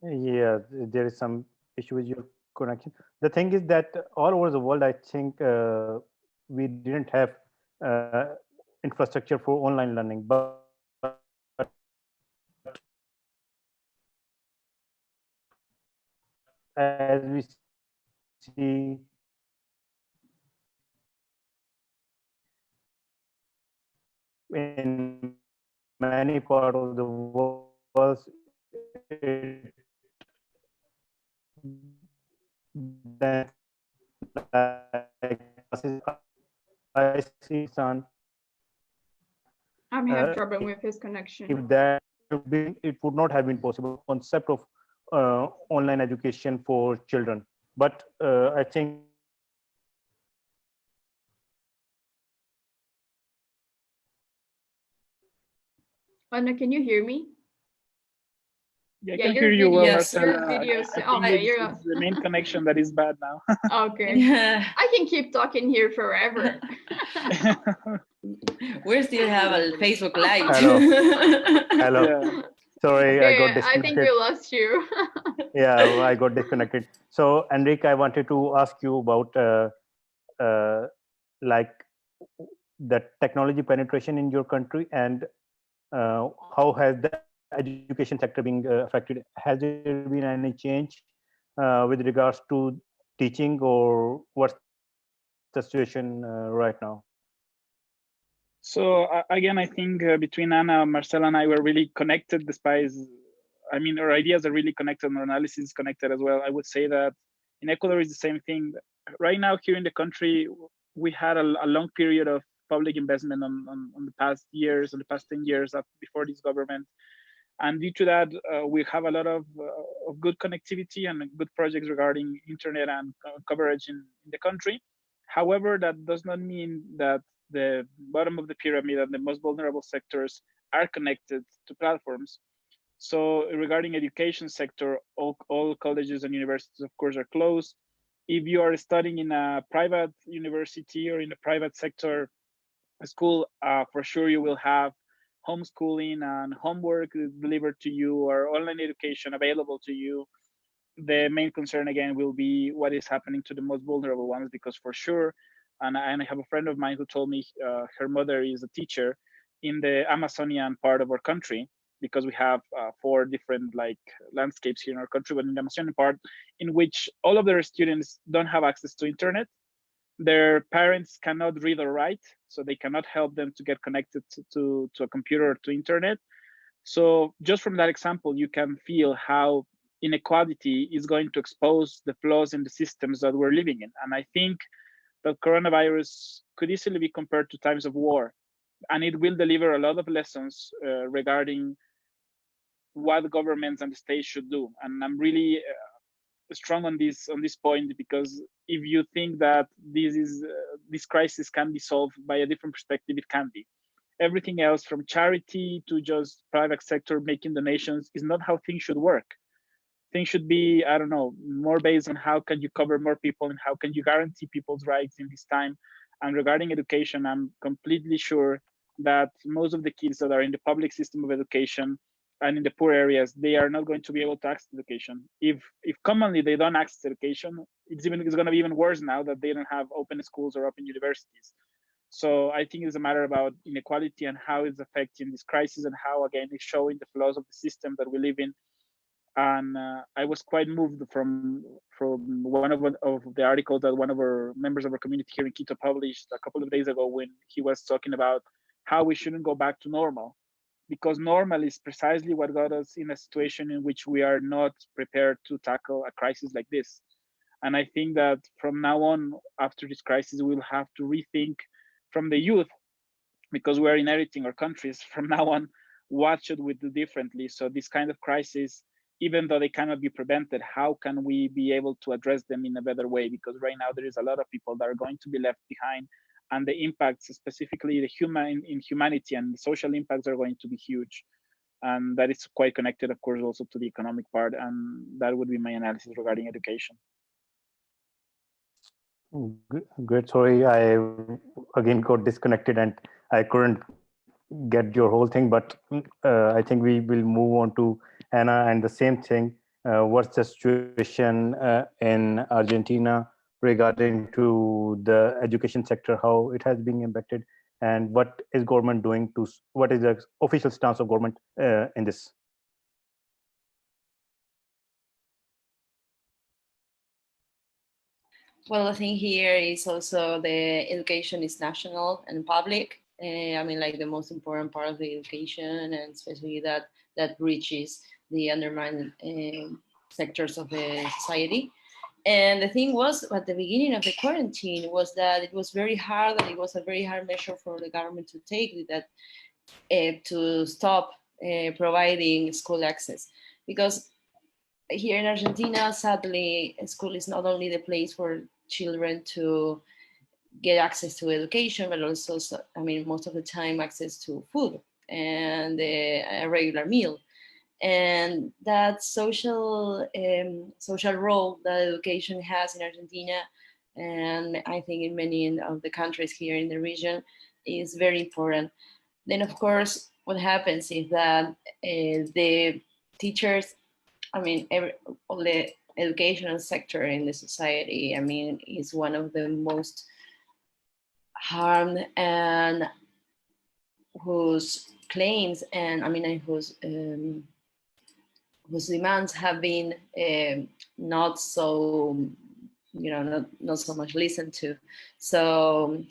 Yeah, there is some issue with your connection. The thing is that all over the world, I think we didn't have infrastructure for online learning, but as we see in many parts of the world, it, then like I see son. I'm having trouble with his connection. If that it would not have been possible. Concept of online education for children, but I think Anna, can you hear me? Yeah, I can hear you well, Marcela. Your It's the main connection that is bad now. Okay. I can keep talking here forever. We still have a Facebook Live. Hello. Yeah. Sorry, Okay, I got disconnected. I think we lost you. Yeah, I got disconnected. So, Enrique, I wanted to ask you about like the technology penetration in your country, and how has the education sector being affected? Has there been any change with regards to teaching, or what's the situation right now? So again, I think between Anna, Marcela, and I were really connected. Despite, I mean, our ideas are really connected, and our analysis is connected as well. I would say that In Ecuador, is the same thing. Right now, here in the country, we had a long period of public investment on the past years, on the past 10 years before this government. And due to that, we have a lot of good connectivity and good projects regarding internet and coverage in the country. However, that does not mean that the bottom of the pyramid and the most vulnerable sectors are connected to platforms. So regarding education sector, all colleges and universities, of course, are closed. If you are studying in a private university or in a private sector school, for sure you will have homeschooling and homework delivered to you or online education available to you. The main concern again will be what is happening to the most vulnerable ones, because for sure, and I have a friend of mine who told me her mother is a teacher in the Amazonian part of our country, because we have 4 different like landscapes here in our country, but in the Amazonian part, in which all of their students don't have access to internet. Their parents cannot read or write, so they cannot help them to get connected to a computer or to internet. So just from that example, you can feel how inequality is going to expose the flaws in the systems that we're living in. And I think that coronavirus could easily be compared to times of war, and it will deliver a lot of lessons regarding what governments and the state should do. And I'm really strong on this point, because if you think that this crisis can be solved by a different perspective, it can be. Everything else, from charity to just private sector making donations, is not how things should work. Things should be, I don't know, more based on how can you cover more people and how can you guarantee people's rights in this time. And regarding education, I'm completely sure that most of the kids that are in the public system of education and in the poor areas, they are not going to be able to access education. If commonly they don't access education, it's going to be even worse now that they don't have open schools or open universities. So I think it's a matter about inequality and how it's affecting this crisis, and how, again, it's showing the flaws of the system that we live in. And I was quite moved from one of the articles that one of our members of our community here in Quito published a couple of days ago, when he was talking about how we shouldn't go back to normal, because normal is precisely what got us in a situation in which we are not prepared to tackle a crisis like this. And I think that from now on, after this crisis, we'll have to rethink from the youth, because we're inheriting our countries from now on, what should we do differently? So this kind of crisis, even though they cannot be prevented, how can we be able to address them in a better way? Because right now there is a lot of people that are going to be left behind, and the impacts, specifically the humanity and the social impacts, are going to be huge. And that is quite connected, of course, also to the economic part. And that would be my analysis regarding education. Great. Sorry, I again got disconnected and I couldn't get your whole thing, but I think we will move on to Anna, and the same thing. What's the situation in Argentina regarding to the education sector, how it has been impacted, and what is government doing to, what is the official stance of government in this? Well, the thing here is also the education is national and public. I mean, like the most important part of the education, and especially that reaches the undermined sectors of the society. And the thing was, at the beginning of the quarantine, was that it was very hard, and it was a very hard measure for the government to take, that to stop providing school access, because here in Argentina, sadly, school is not only the place for children to get access to education, but also, I mean, most of the time, access to food and a regular meal. And that social role that education has in Argentina, and I think in many of the countries here in the region, is very important. Then, of course, what happens is that the teachers, I mean, all the educational sector in the society, I mean, is one of the most harmed, and whose claims and, I mean, whose demands have been not so, not so much listened to. So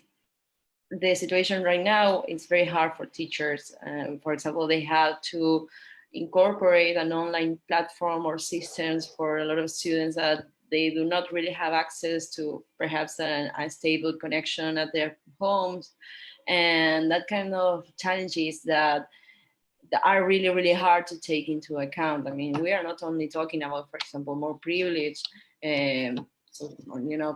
the situation right now is very hard for teachers. For example, they have to incorporate an online platform or systems for a lot of students that they do not really have access to perhaps a stable connection at their homes, and that kind of challenges that are really, really hard to take into account. I mean, we are not only talking about, for example, more privileged, so,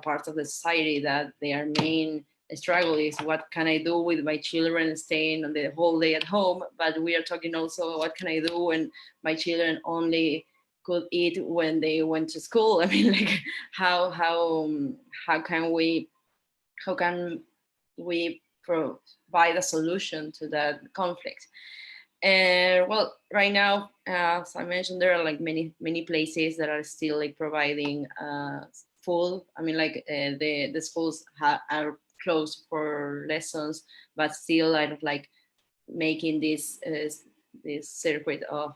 parts of the society that their main struggle is what can I do with my children staying the whole day at home, but we are talking also what can I do when my children only could eat when they went to school. I mean, like how can we provide a solution to that conflict? And well, right now, as I mentioned, there are like many places that are still like providing full. I mean, like the schools are closed for lessons, but still out of like making this circuit of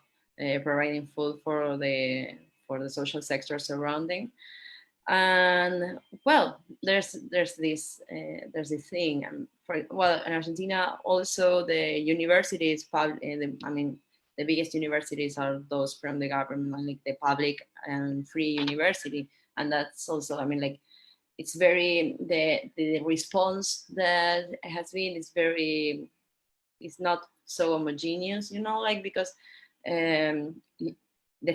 providing food for the social sector surrounding. And well, there's this thing. Well, in Argentina, also the universities, I mean, the biggest universities are those from the government, like the public and free university, and that's also, I mean, like it's very the response that has been is very, it's not so homogeneous, like because the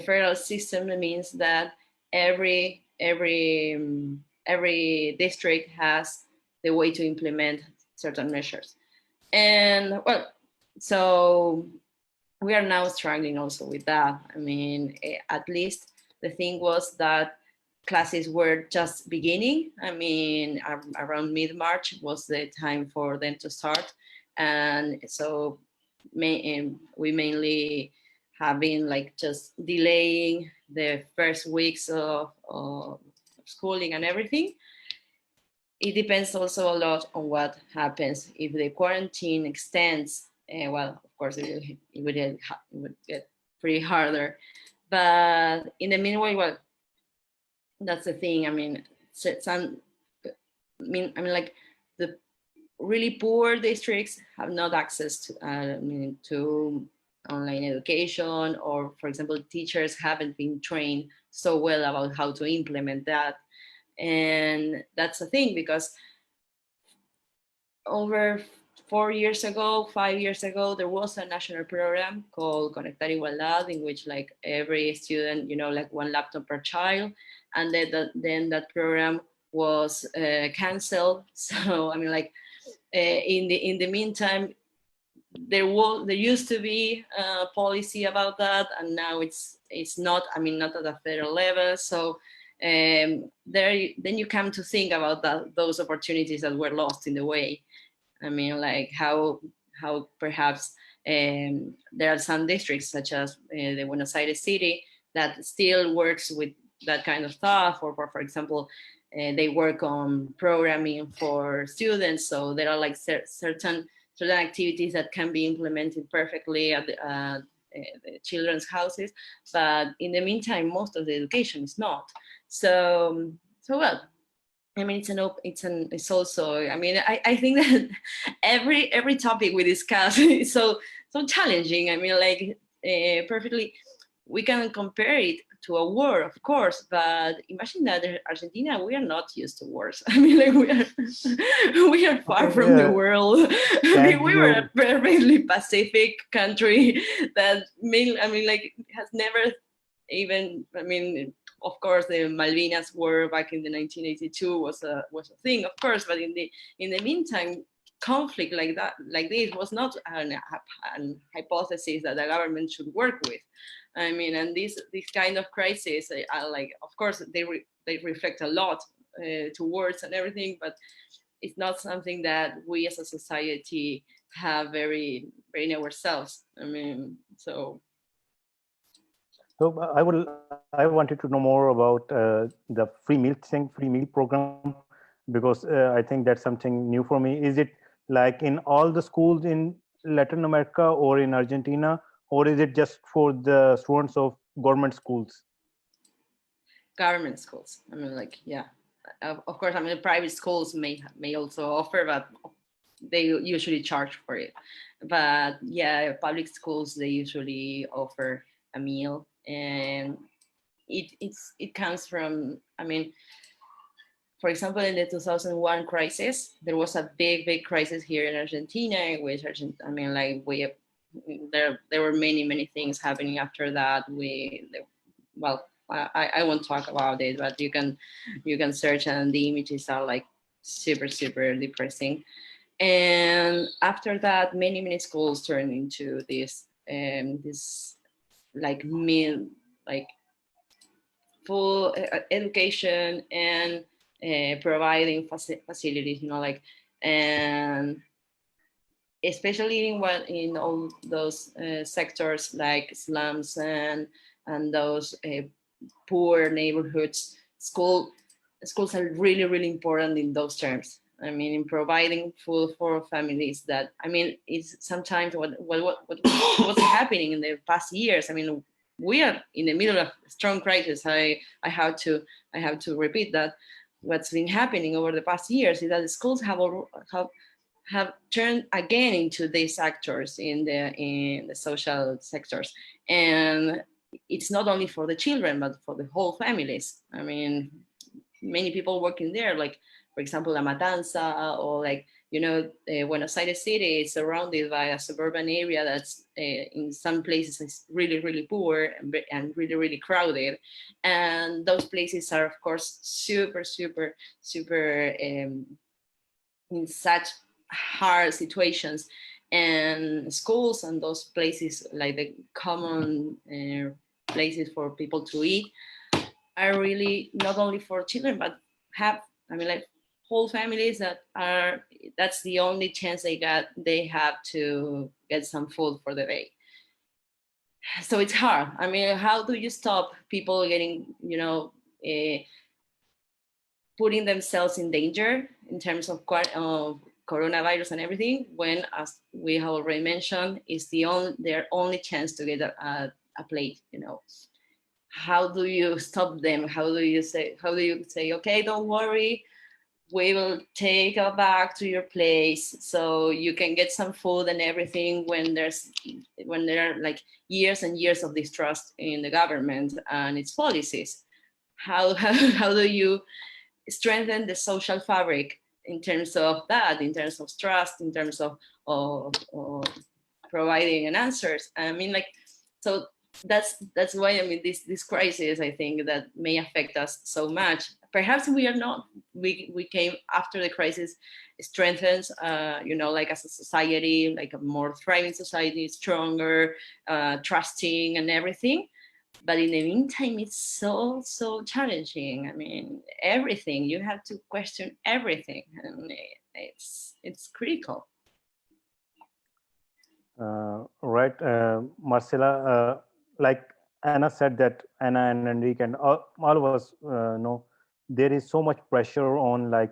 federal system means that every district has the way to implement certain measures. And well, so we are now struggling also with that. I mean, at least the thing was that classes were just beginning. I mean, around mid-March was the time for them to start. And so we mainly have been like just delaying the first weeks of schooling and everything. It depends also a lot on what happens. If the quarantine extends, well, of course, it would get pretty harder. But in the meanwhile, well, that's the thing. I mean, like the really poor districts have not access to online education, or for example, teachers haven't been trained so well about how to implement that. And that's the thing, because over 4 years ago, 5 years ago, there was a national program called Conectar Igualdad, in which like every student, like one laptop per child, and then that program was canceled. So I mean, like in the meantime, there used to be a policy about that, and now it's not. I mean, not at a federal level. So then you come to think about those opportunities that were lost in the way. I mean, like how perhaps there are some districts, such as the Buenos Aires city, that still works with that kind of stuff, or for example, they work on programming for students. So there are like certain activities that can be implemented perfectly at the children's houses, but in the meantime, most of the education is not. So well, I mean, it's also, I mean, I think that every topic we discuss is so challenging. I mean, like perfectly, we can compare it to a war, of course, but imagine that in Argentina, we are not used to wars. I mean, like we are far Okay, from the world. I mean, can we were a you perfectly Pacific country that I mean, like has never even, I mean, of course, the Malvinas War back in the 1982 was a thing, of course, but in the meantime, conflict like this was not an hypothesis that the government should work with. I mean, and this kind of crisis, are like, of course, they reflect a lot to words and everything, but it's not something that we as a society have very in ourselves. I mean, so. So I wanted to know more about the free meal program, because I think that's something new for me. Is it like in all the schools in Latin America or in Argentina, or is it just for the students of government schools? Government schools. I mean, like, yeah, of course. I mean, private schools may also offer, but they usually charge for it. But yeah, public schools, they usually offer a meal. And it comes from, I mean, for example, in the 2001 crisis, there was a big crisis here in Argentina, in which I mean, like there were many things happening after that. Well, I won't talk about it, but you can search, and the images are like super depressing. And after that, many schools turned into this like meal, like full education and providing facilities, you know, like, and especially in all those sectors like slums and those poor neighborhoods. Schools are really important in those terms. I mean, in providing food for families that, I mean, it's sometimes what's happening in the past years. I mean, we are in the middle of a strong crisis. I have to repeat that. What's been happening over the past years is that the schools have turned again into these actors in the social sectors, and it's not only for the children but for the whole families. I mean, many people working there, like for example La Matanza, or like, you know, Buenos Aires city is surrounded by a suburban area that's in some places is really poor and really crowded, and those places are of course super in such hard situations, and schools and those places like the common places for people to eat are really not only for children but have, I mean, like whole families that's the only chance they have to get some food for the day. So it's hard. I mean, how do you stop people getting, you know, putting themselves in danger in terms of coronavirus and everything, when, as we have already mentioned, is their only chance to get a plate, you know? How do you stop them? How do you say, okay, don't worry, we will take you back to your place so you can get some food and everything, when there are like years and years of distrust in the government and its policies? How do you strengthen the social fabric in terms of that, in terms of trust, in terms of providing an answers? I mean, like, so that's why, I mean, this crisis, I think, that may affect us so much. Perhaps we came after the crisis strengthens, you know, like as a society, like a more thriving society, stronger, trusting and everything. But in the meantime, it's so challenging. I mean, everything, you have to question everything, and it's critical. Right, Marcela. Like Anna said, that Anna and Enrique and all of us know there is so much pressure on like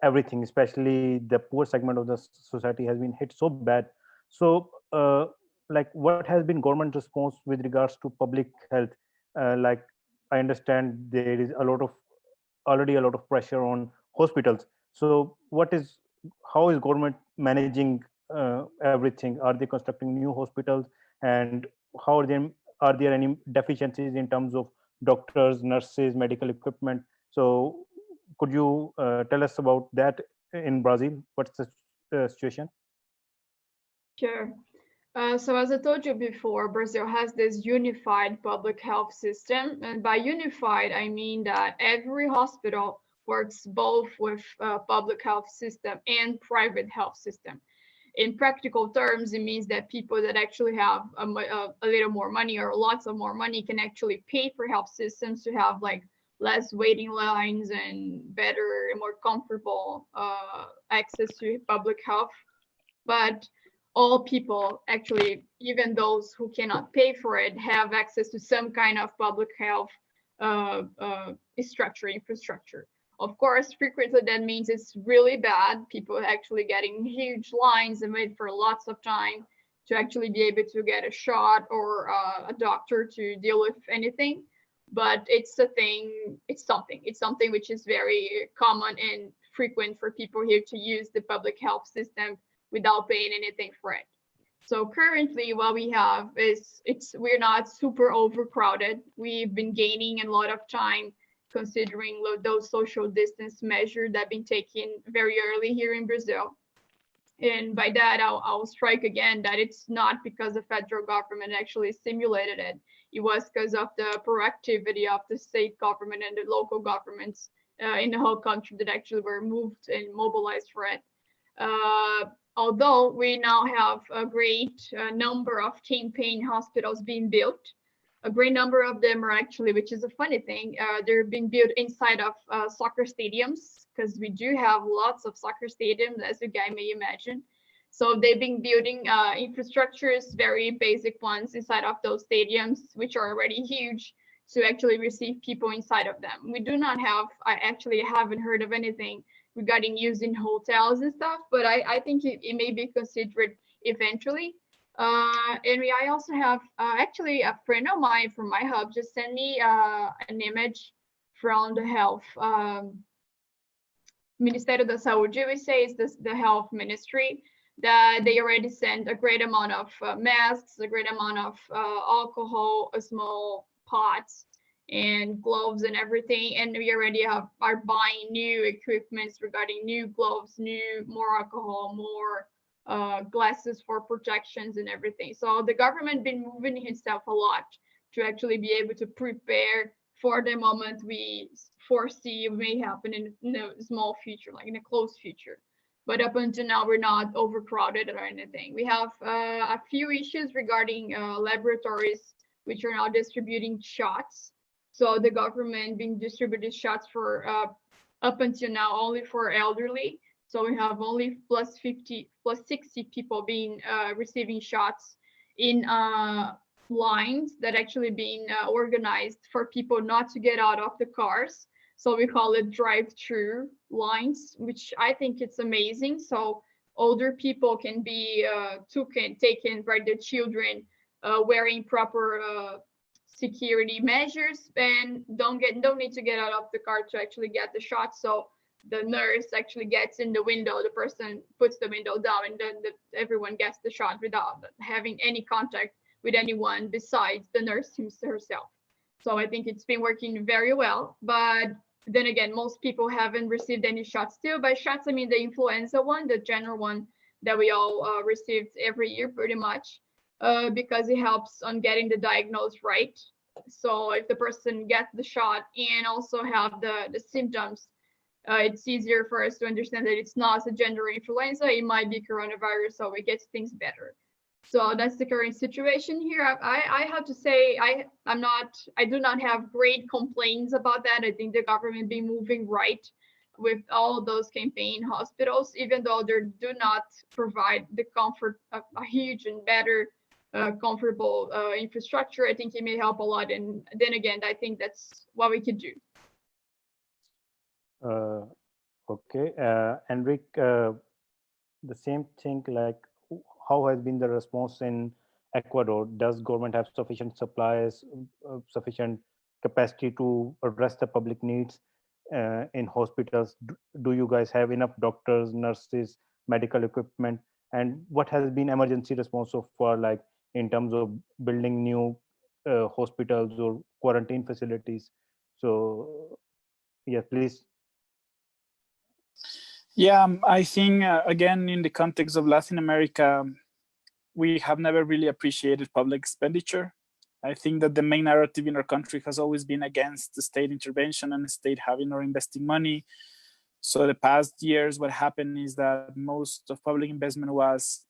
everything, especially the poor segment of the society has been hit so bad. So, like, what has been government response with regards to public health? Like, I understand there is already a lot of pressure on hospitals. So, how is government managing everything? Are they constructing new hospitals, and how are there any deficiencies in terms of doctors, nurses, medical equipment? So could you tell us about that in Brazil? What's the situation? Sure. So as I told you before, Brazil has this unified public health system. And by unified, I mean that every hospital works both with public health system and private health system. In practical terms, it means that people that actually have a little more money or lots of more money can actually pay for health systems to have like less waiting lines and better and more comfortable access to public health. But all people, actually, even those who cannot pay for it, have access to some kind of public health infrastructure. Of course, frequently that means it's really bad. People actually getting huge lines and wait for lots of time to actually be able to get a shot or a doctor to deal with anything. But it's something which is very common and frequent for people here to use the public health system without paying anything for it. So currently what we have is we're not super overcrowded. We've been gaining a lot of time considering those social distance measures that have been taken very early here in Brazil. And by that, I'll strike again that it's not because the federal government actually stimulated it. It was because of the proactivity of the state government and the local governments in the whole country that actually were moved and mobilized for it. Although we now have a great number of campaign hospitals being built, a great number of them are actually, which is a funny thing, they're being built inside of soccer stadiums, because we do have lots of soccer stadiums, as you guys may imagine. So they've been building infrastructures, very basic ones inside of those stadiums, which are already huge, to actually receive people inside of them. We do not have, I actually haven't heard of anything regarding using hotels and stuff, but I think it may be considered eventually. And I also have actually a friend of mine from my hub just sent me an image from the health Ministério da Saúde, we say is the health ministry, that they already sent a great amount of masks, a great amount of alcohol, small pots and gloves and everything. And we already are buying new equipments regarding new gloves, more alcohol, more glasses for protections and everything. So the government been moving itself a lot to actually be able to prepare for the moment we foresee may happen in a small future, like in a close future. But up until now, we're not overcrowded or anything. We have a few issues regarding laboratories, which are now distributing shots. So the government being distributed shots for up until now only for elderly. So we have only plus 60 people being receiving shots in lines that actually being organized for people not to get out of the cars. So we call it drive-through lines, which I think it's amazing. So older people can be taken by their children wearing proper security measures and don't need to get out of the car to actually get the shot. So the nurse actually gets in the window, the person puts the window down, and then everyone gets the shot without having any contact with anyone besides the nurse herself. So I think it's been working very well. But then again, most people haven't received any shots still. By shots, I mean the influenza one, the general one that we all received every year pretty much, because it helps on getting the diagnosis right. So if the person gets the shot and also have the symptoms, it's easier for us to understand that it's not a gender influenza, it might be coronavirus, so it gets things better. So that's the current situation here. I have to say I do not have great complaints about that. I think the government be moving right with all of those campaign hospitals, even though they do not provide the comfort of a huge and better comfortable infrastructure. I think it may help a lot. And then again, I think that's what we could do. Okay, Enric, the same thing, like how has been the response in Ecuador? Does government have sufficient supplies, sufficient capacity to address the public needs in hospitals? Do you guys have enough doctors, nurses, medical equipment? And what has been emergency response so far, like in terms of building new hospitals or quarantine facilities? So, yeah, please. Yeah, I think, again, in the context of Latin America, we have never really appreciated public expenditure. I think that the main narrative in our country has always been against the state intervention and the state having or investing money. So the past years, what happened is that most of public investment was,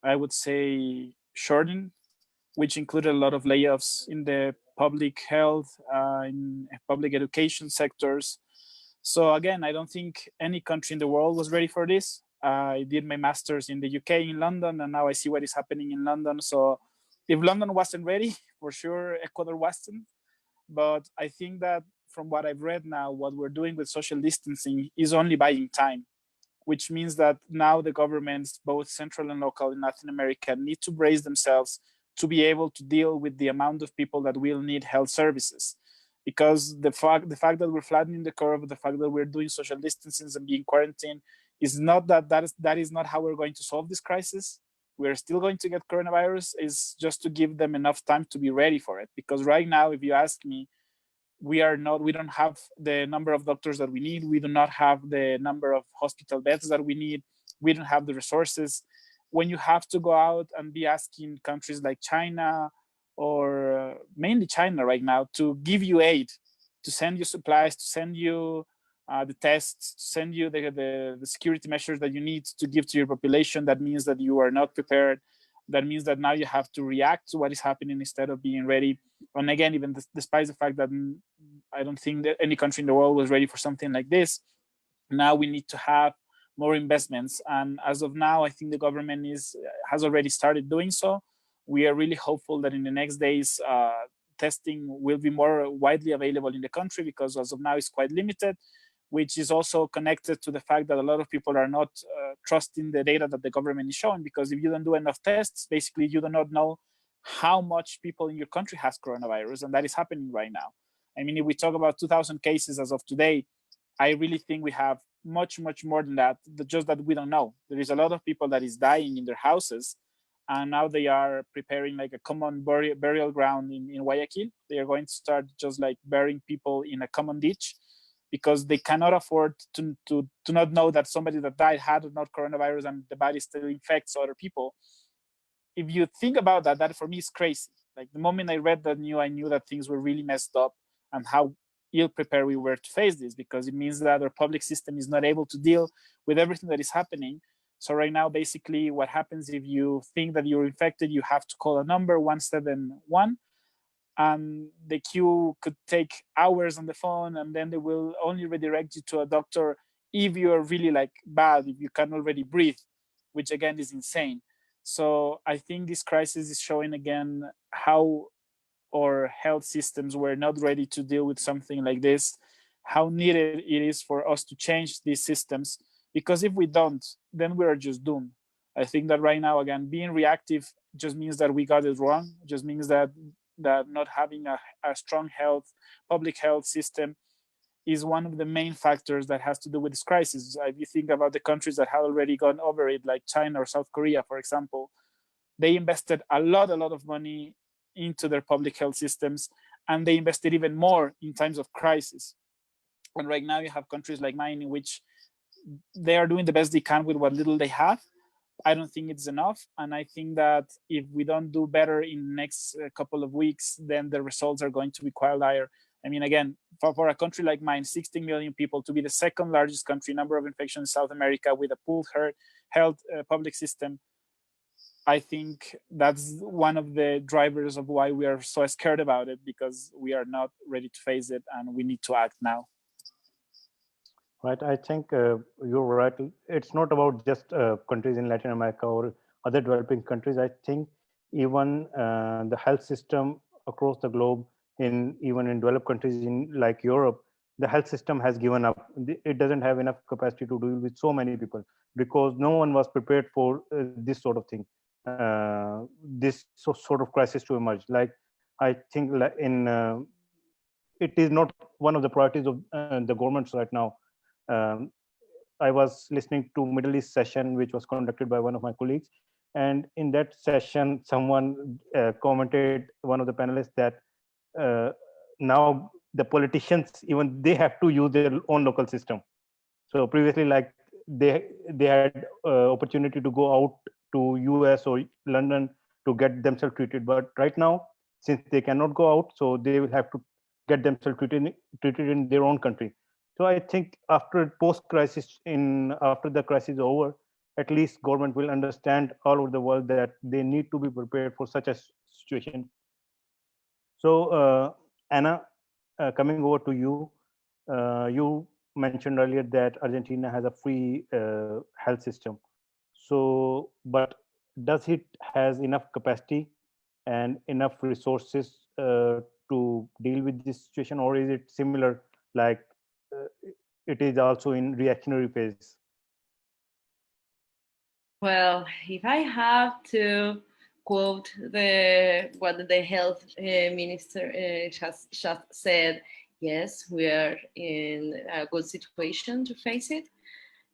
I would say, shortened, which included a lot of layoffs in the public health, in public education sectors. So again, I don't think any country in the world was ready for this. I did my master's in the UK, in London, and now I see what is happening in London. So if London wasn't ready, for sure Ecuador wasn't. But I think that from what I've read now, what we're doing with social distancing is only buying time, which means that now the governments, both central and local in Latin America, need to brace themselves to be able to deal with the amount of people that will need health services. Because the fact that we're flattening the curve, the fact that we're doing social distancing and being quarantined is not that is not how we're going to solve this crisis. we're still going to get coronavirus is just to give them enough time to be ready for it. Because right now, if you ask me, we don't have the number of doctors that we need. We do not have the number of hospital beds that we need. We don't have the resources. When you have to go out and be asking countries like China, or mainly China right now, to give you aid, to send you supplies, to send you the tests, to send you the security measures that you need to give to your population, that means that you are not prepared. That means that now you have to react to what is happening instead of being ready. And again, even despite the fact that I don't think that any country in the world was ready for something like this, now we need to have more investments. And as of now, I think the government has already started doing so. We are really hopeful that in the next days, testing will be more widely available in the country, because as of now it's quite limited, which is also connected to the fact that a lot of people are not trusting the data that the government is showing, because if you don't do enough tests, basically you do not know how much people in your country has coronavirus, and that is happening right now. I mean, if we talk about 2,000 cases as of today, I really think we have much, much more than that, just that we don't know. There is a lot of people that is dying in their houses, and now they are preparing like a common burial ground in Guayaquil. They are going to start just like burying people in a common ditch, because they cannot afford to not know that somebody that died had not coronavirus and the body still infects other people. If you think about that, that for me is crazy. Like the moment I read that news, I knew that things were really messed up and how ill prepared we were to face this, because it means that our public system is not able to deal with everything that is happening. So right now, basically what happens, if you think that you're infected, you have to call a number 171, and the queue could take hours on the phone, and then they will only redirect you to a doctor if you're really like bad, if you can already breathe, which again is insane. So I think this crisis is showing again how our health systems were not ready to deal with something like this, how needed it is for us to change these systems, because if we don't, then we are just doomed. I think that right now, again, being reactive just means that we got it wrong, just means that not having a strong public health system is one of the main factors that has to do with this crisis. If you think about the countries that have already gone over it, like China or South Korea, for example, they invested a lot of money into their public health systems, and they invested even more in times of crisis. And right now you have countries like mine in which they are doing the best they can with what little they have. I don't think it's enough. And I think that if we don't do better in the next couple of weeks, then the results are going to be quite dire. I mean, again, for a country like mine, 16 million people, to be the second largest country, number of infections in South America, with a poor health public system, I think that's one of the drivers of why we are so scared about it, because we are not ready to face it, and we need to act now. Right. I think you're right. It's not about just countries in Latin America or other developing countries. I think even the health system across the globe, even in developed countries in like Europe, the health system has given up. It doesn't have enough capacity to deal with so many people, because no one was prepared for this sort of thing, this sort of crisis to emerge. Like I think it is not one of the priorities of the governments right now. um, I was listening to Middle East session, which was conducted by one of my colleagues, and in that session, someone commented, one of the panelists, that uh, now the politicians, even they have to use their own local system. So previously, like they had opportunity to go out to US or London to get themselves treated, but right now, since they cannot go out, so they will have to get themselves treated in their own country. So I think after post crisis, in after the crisis is over, at least government will understand all over the world that they need to be prepared for such a situation. So Anna, coming over to you, you mentioned earlier that Argentina has a free health system. So, but does it has enough capacity and enough resources to deal with this situation, or is it similar, like uh, it is also in reactionary phase? Well, if I have to quote what the health minister just said, yes, we are in a good situation to face it.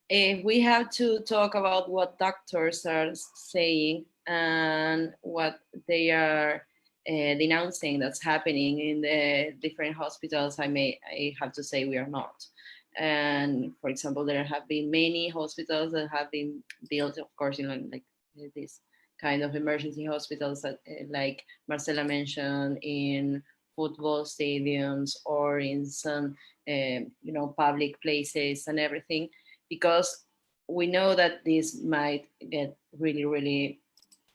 If we have to talk about what doctors are saying, and what they are denouncing that's happening in the different hospitals, I have to say we are not. And for example, there have been many hospitals that have been built, of course, like this kind of emergency hospitals that, like Marcela mentioned, in football stadiums or in some, public places and everything, because we know that this might get really, really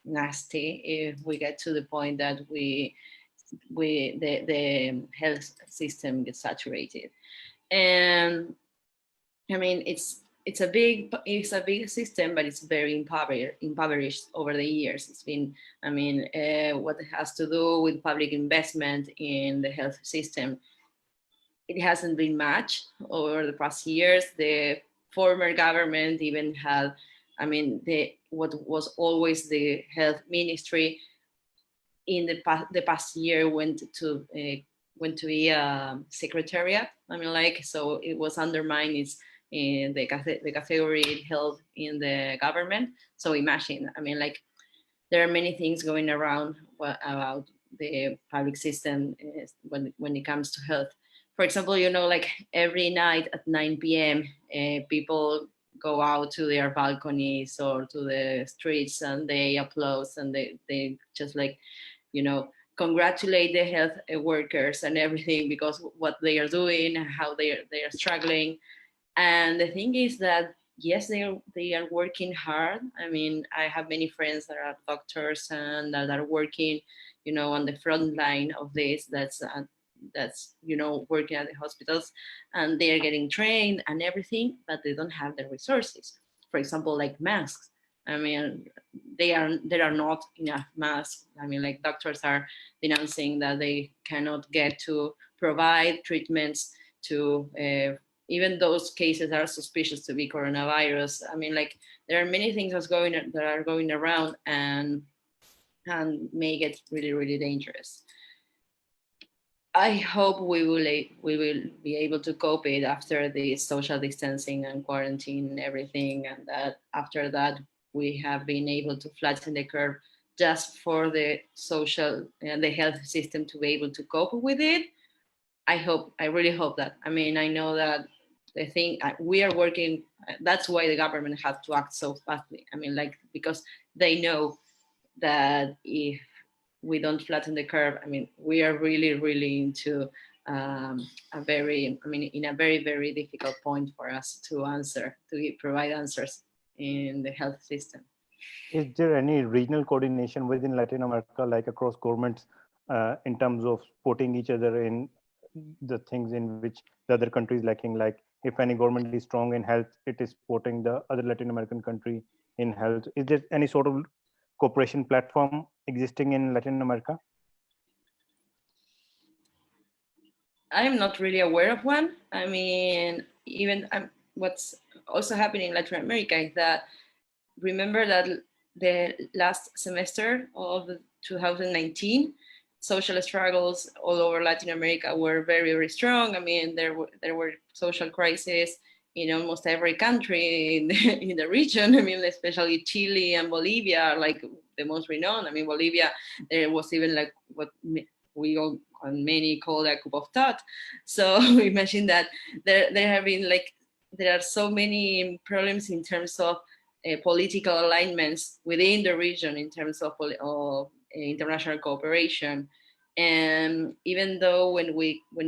nasty if we get to the point that the health system gets saturated. And I mean, it's a big system, but it's very impoverished over the years. It's been, I mean, what it has to do with public investment in the health system, it hasn't been much over the past years. The former government even had, I mean, what was always the health ministry in the past year went to be a secretariat. I mean, like, so it was undermined. It's in the category it held in the government. So imagine, I mean, like, there are many things going around about the public system when it comes to health. For example, like every night at 9 p.m., people go out to their balconies or to the streets and they applaud and they just like, congratulate the health workers and everything because what they are doing and how they are struggling. And the thing is that yes, they are working hard. I mean, I have many friends that are doctors and that are working, on the front line of this. That's working at the hospitals, and they are getting trained and everything, but they don't have the resources. For example, like masks. I mean, there are not enough masks. I mean, like doctors are denouncing that they cannot get to provide treatments to even those cases are suspicious to be coronavirus. I mean, like there are many things that are going around and make it really, really dangerous. I hope we will be able to cope it after the social distancing and quarantine and everything, and that after that we have been able to flatten the curve just for the social and the health system to be able to cope with it. I really hope that. I mean, I know that the thing we are working. That's why the government has to act so fastly. I mean, like because they know that if we don't flatten the curve, I mean, we are really, really into in a very, very difficult point for us to provide answers in the health system. Is there any regional coordination within Latin America, like across governments, in terms of supporting each other in the things in which the other country is lacking? Like if any government is strong in health, it is supporting the other Latin American country in health. Is there any sort of cooperation platform existing in Latin America? I'm not really aware of one. I mean, what's also happening in Latin America is that remember that the last semester of 2019, social struggles all over Latin America were very, very strong. I mean, there were social crises in almost every country in the region. I mean, especially Chile and Bolivia are like the most renowned. I mean, Bolivia, there was even like what we all and many call a coup of thought. So imagine that there have been like, there are so many problems in terms of political alignments within the region in terms of international cooperation. And even though when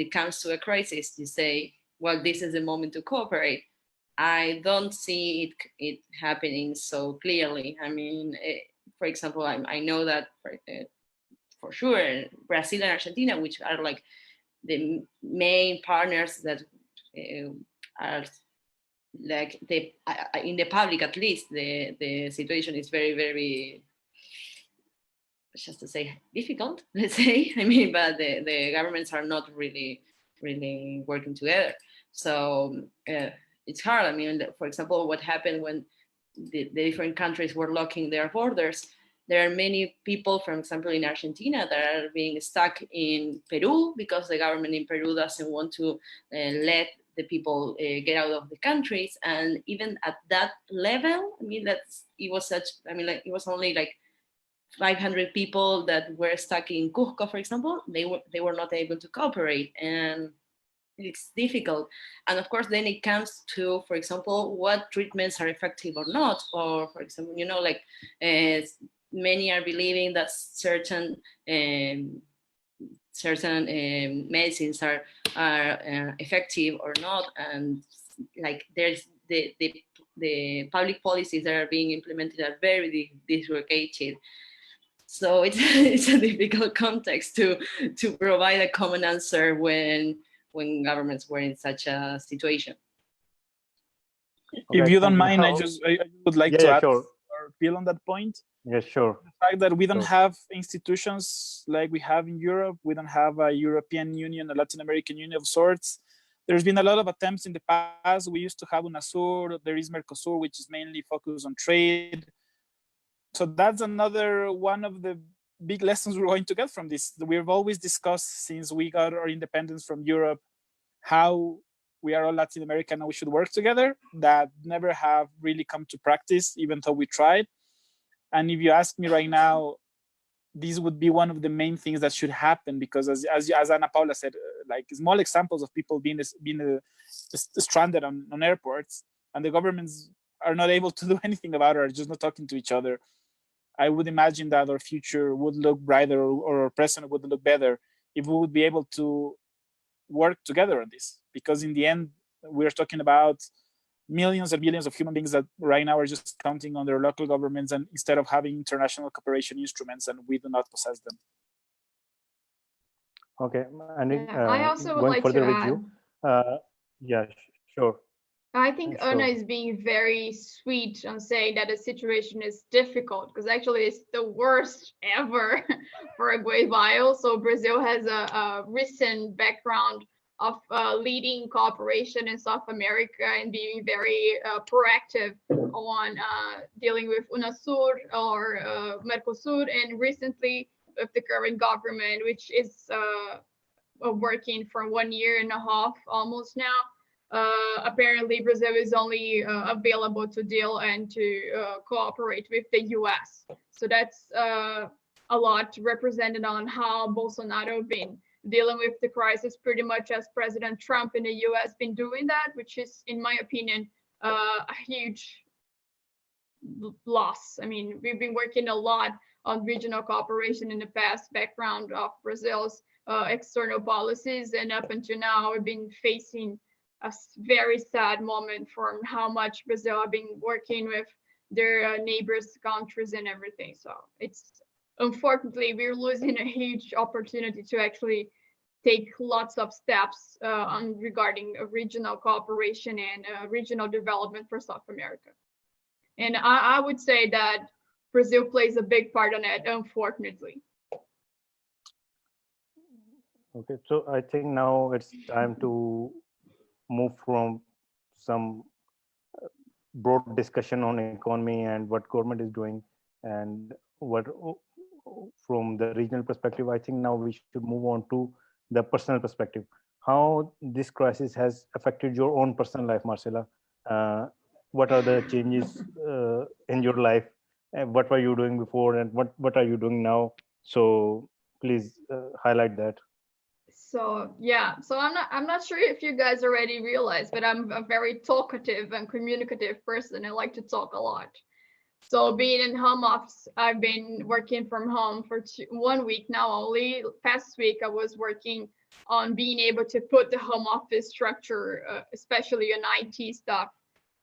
it comes to a crisis, you say, well, this is the moment to cooperate. I don't see it happening so clearly. I mean, for example, I know that for sure Brazil and Argentina, which are like the main partners that are like in the public, at least the situation is very, very, just to say, difficult, let's say. I mean, but the governments are not really working together, so it's hard. I mean, for example, what happened when the different countries were locking their borders, there are many people, for example, in Argentina that are being stuck in Peru because the government in Peru doesn't want to let the people get out of the countries. And even at that level, I mean, it was only like 500 people that were stuck in Cusco, for example, they were not able to cooperate, and it's difficult. And of course, then it comes to, for example, what treatments are effective or not, or for example, like many are believing that certain medicines are effective or not, and like there's the public policies that are being implemented are very dislocated. So it's a difficult context to provide a common answer when governments were in such a situation. Okay, If you don't thank mind, Now- I would like Yeah, to yeah, add sure. or feel on that point. Yeah, sure. The fact that we don't Sure. have institutions like we have in Europe, we don't have a European Union, a Latin American Union of sorts. There's been a lot of attempts in the past. We used to have UNASUR, there is Mercosur, which is mainly focused on trade. So that's another one of the big lessons we're going to get from this. We've always discussed since we got our independence from Europe, how we are all Latin American and we should work together. That never have really come to practice, even though we tried. And if you ask me right now, these would be one of the main things that should happen, because as Ana Paula said, like small examples of people being stranded on airports, and the governments are not able to do anything about it, or just not talking to each other. I would imagine that our future would look brighter, or our present would look better if we would be able to work together on this. Because in the end, we're talking about millions and millions of human beings that right now are just counting on their local governments, and instead of having international cooperation instruments, and we do not possess them. Okay, and I also would going like further to with add. you. Yeah, sure. I think Sure. Ana is being very sweet on saying that the situation is difficult, because actually it's the worst ever for a great while. So Brazil has a recent background of leading cooperation in South America and being very proactive on dealing with UNASUR or Mercosur, and recently with the current government, which is working for 1 year and a half almost now. Apparently Brazil is only available to deal and to cooperate with the US. So that's a lot represented on how Bolsonaro been dealing with the crisis, pretty much as President Trump in the US been doing that, which is, in my opinion, a huge loss. I mean, we've been working a lot on regional cooperation in the past, background of Brazil's external policies, and up until now we've been facing a very sad moment from how much Brazil have been working with their neighbors countries and everything. So it's, unfortunately, we're losing a huge opportunity to actually take lots of steps on regarding regional cooperation and regional development for South America. And I would say that Brazil plays a big part on it, unfortunately. Okay, so I think now it's time to move from some broad discussion on economy and what government is doing, and what from the regional perspective. I think now we should move on to the personal perspective. How this crisis has affected your own personal life, Marcela? What are the changes in your life? And what were you doing before, and what are you doing now? So please highlight that. So yeah, so I'm not sure if you guys already realized, but I'm a very talkative and communicative person. I like to talk a lot. So being in home office, I've been working from home for 1 week now only. Past week, I was working on being able to put the home office structure, especially on IT stuff,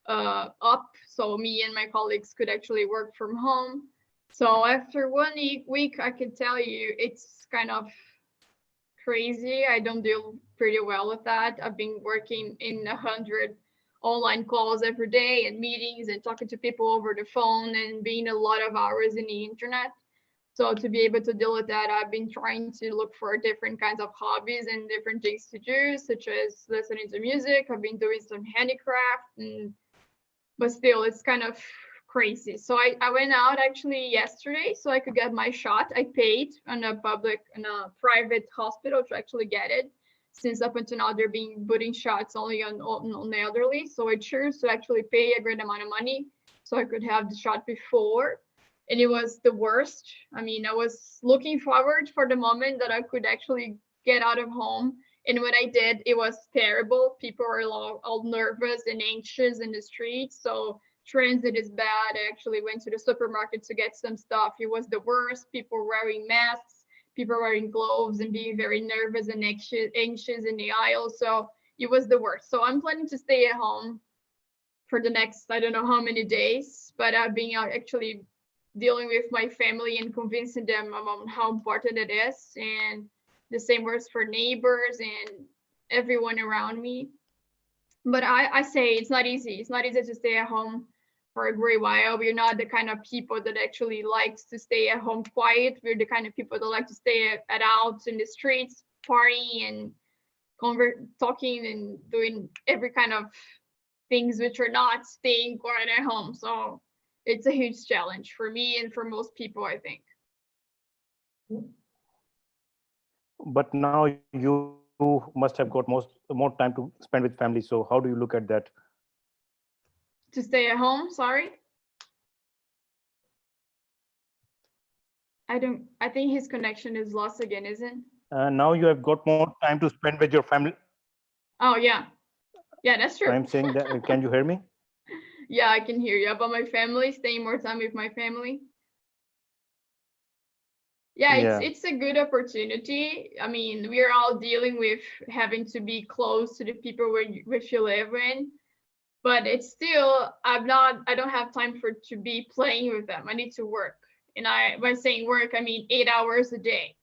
up, so me and my colleagues could actually work from home. So after 1 week, I can tell you it's kind of crazy. I don't deal pretty well with that. I've been working in 100 online calls every day and meetings and talking to people over the phone and being a lot of hours in the internet. So to be able to deal with that, I've been trying to look for different kinds of hobbies and different things to do, such as listening to music. I've been doing some handicraft, but still it's kind of crazy. So I went out actually yesterday so I could get my shot. I paid on a private hospital to actually get it, since up until now they're being putting shots only on the elderly. So I chose to actually pay a great amount of money so I could have the shot before. and it was the worst. I mean, I was looking forward for the moment that I could actually get out of home. And when I did, it was terrible. People were all nervous and anxious in the streets. So transit is bad. I actually went to the supermarket to get some stuff. It was the worst. People wearing masks, people wearing gloves and being very nervous and anxious in the aisle. So it was the worst. So I'm planning to stay at home for the next, I don't know how many days, but I've been actually dealing with my family and convincing them about how important it is. And the same works for neighbors and everyone around me. But I say it's not easy. It's not easy to stay at home for a great while. We're not the kind of people that actually likes to stay at home quiet. We're the kind of people that like to stay out in the streets, partying and talking and doing every kind of things which are not staying quiet at home. So it's a huge challenge for me and for most people, I think. But now you must have got more time to spend with family. So how do you look at that? To stay at home, sorry. I think his connection is lost again, isn't? Now you have got more time to spend with your family. Oh yeah. Yeah, that's true. I'm saying that, can you hear me? Yeah, I can hear you. About my family, staying more time with my family. Yeah, it's a good opportunity. I mean, we are all dealing with having to be close to the people which you live in, but it's still, I don't have time to be playing with them. I need to work. And by saying work, I mean 8 hours a day.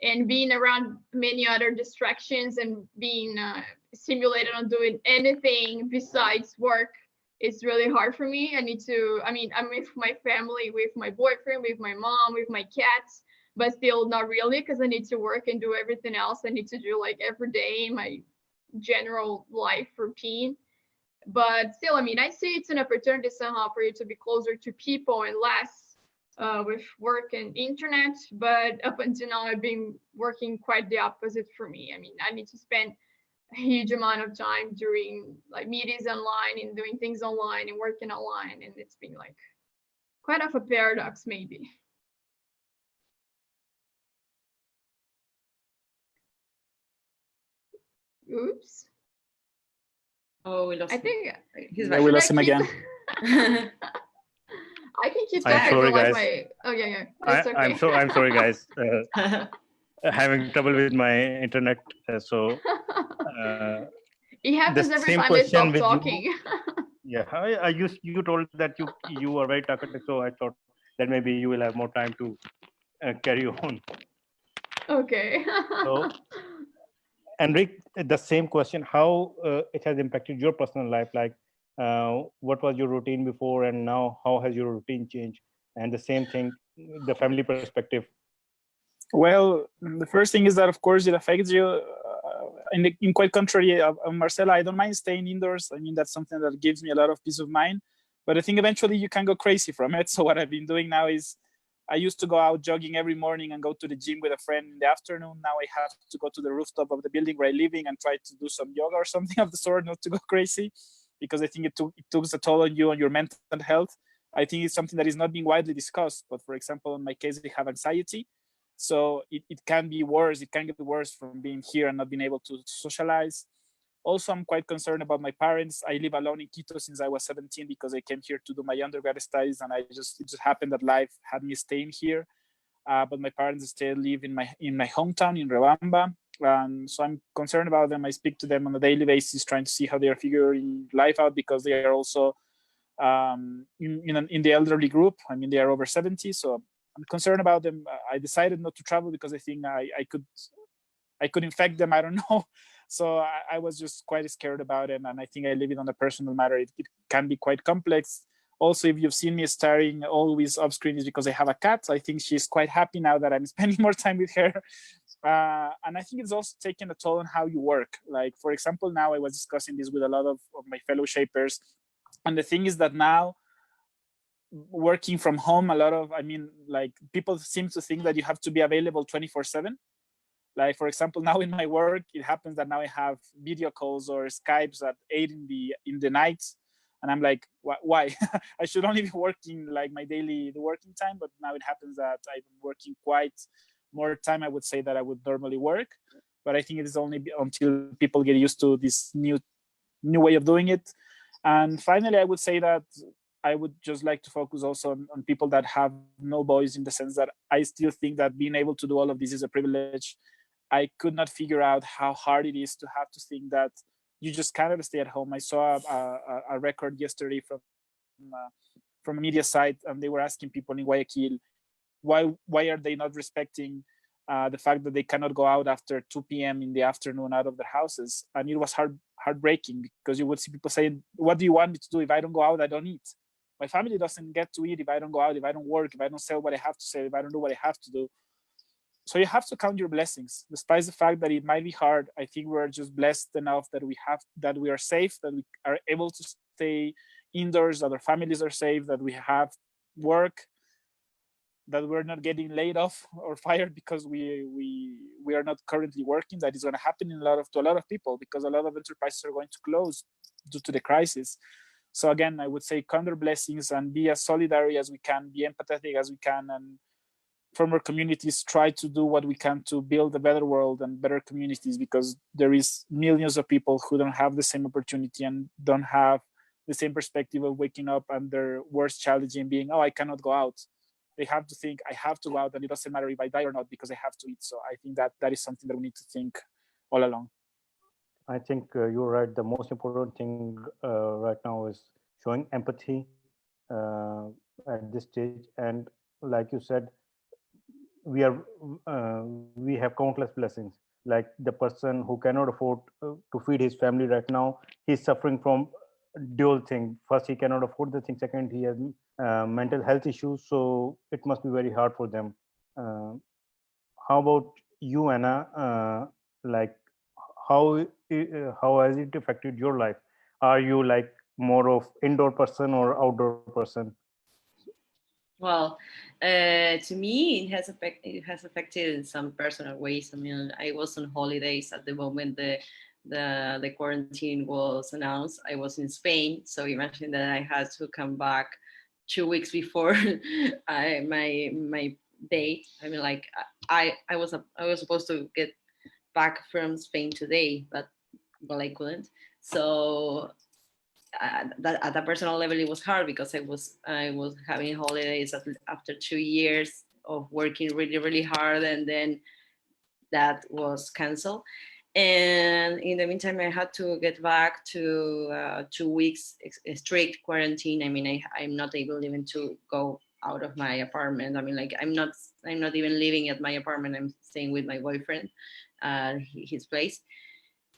And being around many other distractions and being stimulated on doing anything besides work is really hard for me. I'm with my family, with my boyfriend, with my mom, with my cats, but still not really, because I need to work and do everything else I need to do like every day in my general life routine. But still, I mean, I see it's an opportunity somehow for you to be closer to people and less with work and internet. But up until now, I've been working quite the opposite for me. I mean, I need to spend a huge amount of time doing like meetings online and doing things online and working online. And it's been like quite of a paradox, maybe. Oops. Oh, we lost I him. think He's Yeah, back. we lost him again. I can keep I'm talking. sorry, guys. Oh yeah. It's okay. I'm sorry, guys. Having trouble with my internet, so It happens the every same time I question stop with talking. Yeah, you told that you are very talkative, so I thought that maybe you will have more time to carry on. Okay. So, Enrique, the same question: how it has impacted your personal life? Like, what was your routine before, and now how has your routine changed? And the same thing, the family perspective. Well, the first thing is that, of course, it affects you. In quite contrary of Marcela, I don't mind staying indoors. I mean, that's something that gives me a lot of peace of mind. But I think eventually you can go crazy from it. So what I've been doing now is I used to go out jogging every morning and go to the gym with a friend in the afternoon. Now I have to go to the rooftop of the building where I live in and try to do some yoga or something of the sort, not to go crazy, because I think it took a toll on you, on your mental health. I think it's something that is not being widely discussed. But for example, in my case, I have anxiety. So it can be worse. It can get worse from being here and not being able to socialize. Also, I'm quite concerned about my parents. I live alone in Quito since I was 17 because I came here to do my undergrad studies, and it just happened that life had me staying here. But my parents still live in my hometown in Rebamba, so I'm concerned about them. I speak to them on a daily basis, trying to see how they are figuring life out, because they are also in the elderly group. I mean, they are over 70, so I'm concerned about them. I decided not to travel because I think I could infect them. I don't know. So I was just quite scared about it. And I think I leave it on a personal matter. It can be quite complex. Also, if you've seen me staring always off screen, is because I have a cat. I think she's quite happy now that I'm spending more time with her. And I think it's also taking a toll on how you work. Like, for example, now I was discussing this with a lot of my fellow shapers. And the thing is that now, working from home, people seem to think that you have to be available 24/7. Like, for example, now in my work, it happens that now I have video calls or Skypes at 8 in the night, And I'm like, why? I should only be working like my daily working time, but now it happens that I'm working quite more time, I would say, that I would normally work. But I think it is only until people get used to this new way of doing it. And finally, I would say that I would just like to focus also on people that have no voice, in the sense that I still think that being able to do all of this is a privilege. I could not figure out how hard it is to have to think that you just cannot stay at home. I saw a record yesterday from a media site, and they were asking people in Guayaquil why are they not respecting the fact that they cannot go out after 2 p.m. in the afternoon out of their houses. And it was heartbreaking, because you would see people saying, what do you want me to do? If I don't go out, I don't eat. My family doesn't get to eat if I don't go out, if I don't work, if I don't sell what I have to sell, if I don't do what I have to do. So you have to count your blessings, despite the fact that it might be hard. I think we're just blessed enough that we are safe, that we are able to stay indoors, that our families are safe, that we have work, that we're not getting laid off or fired because we are not currently working. That is going to happen to a lot of people, because a lot of enterprises are going to close due to the crisis. So again, I would say count our blessings and be as solidary as we can, be empathetic as we can, and from our communities try to do what we can to build a better world and better communities, because there is millions of people who don't have the same opportunity and don't have the same perspective of waking up and their worst challenge in being, oh, I cannot go out. They have to think, I have to go out, and it doesn't matter if I die or not, because I have to eat. So I think that is something that we need to think all along. I think you're right. The most important thing right now is showing empathy at this stage. And like you said, we have countless blessings. Like the person who cannot afford to feed his family right now, he's suffering from dual thing. First, he cannot afford the thing. Second, he has mental health issues. So it must be very hard for them. Uh, how about you, Anna? Like, how has it affected your life? Are you like more of indoor person or outdoor person? Well, to me, it has affected in some personal ways. I mean, I was on holidays at the moment the quarantine was announced. I was in Spain, so imagine that I had to come back 2 weeks before my date. I mean, like I was supposed to get back from Spain today, but well, I couldn't. So that at a personal level it was hard, because I was having holidays after 2 years of working really hard, and then that was canceled. And in the meantime, I had to get back to 2 weeks strict quarantine. I mean, I'm not able even to go out of my apartment. I mean, like I'm not even living at my apartment. I'm staying with my boyfriend, his place.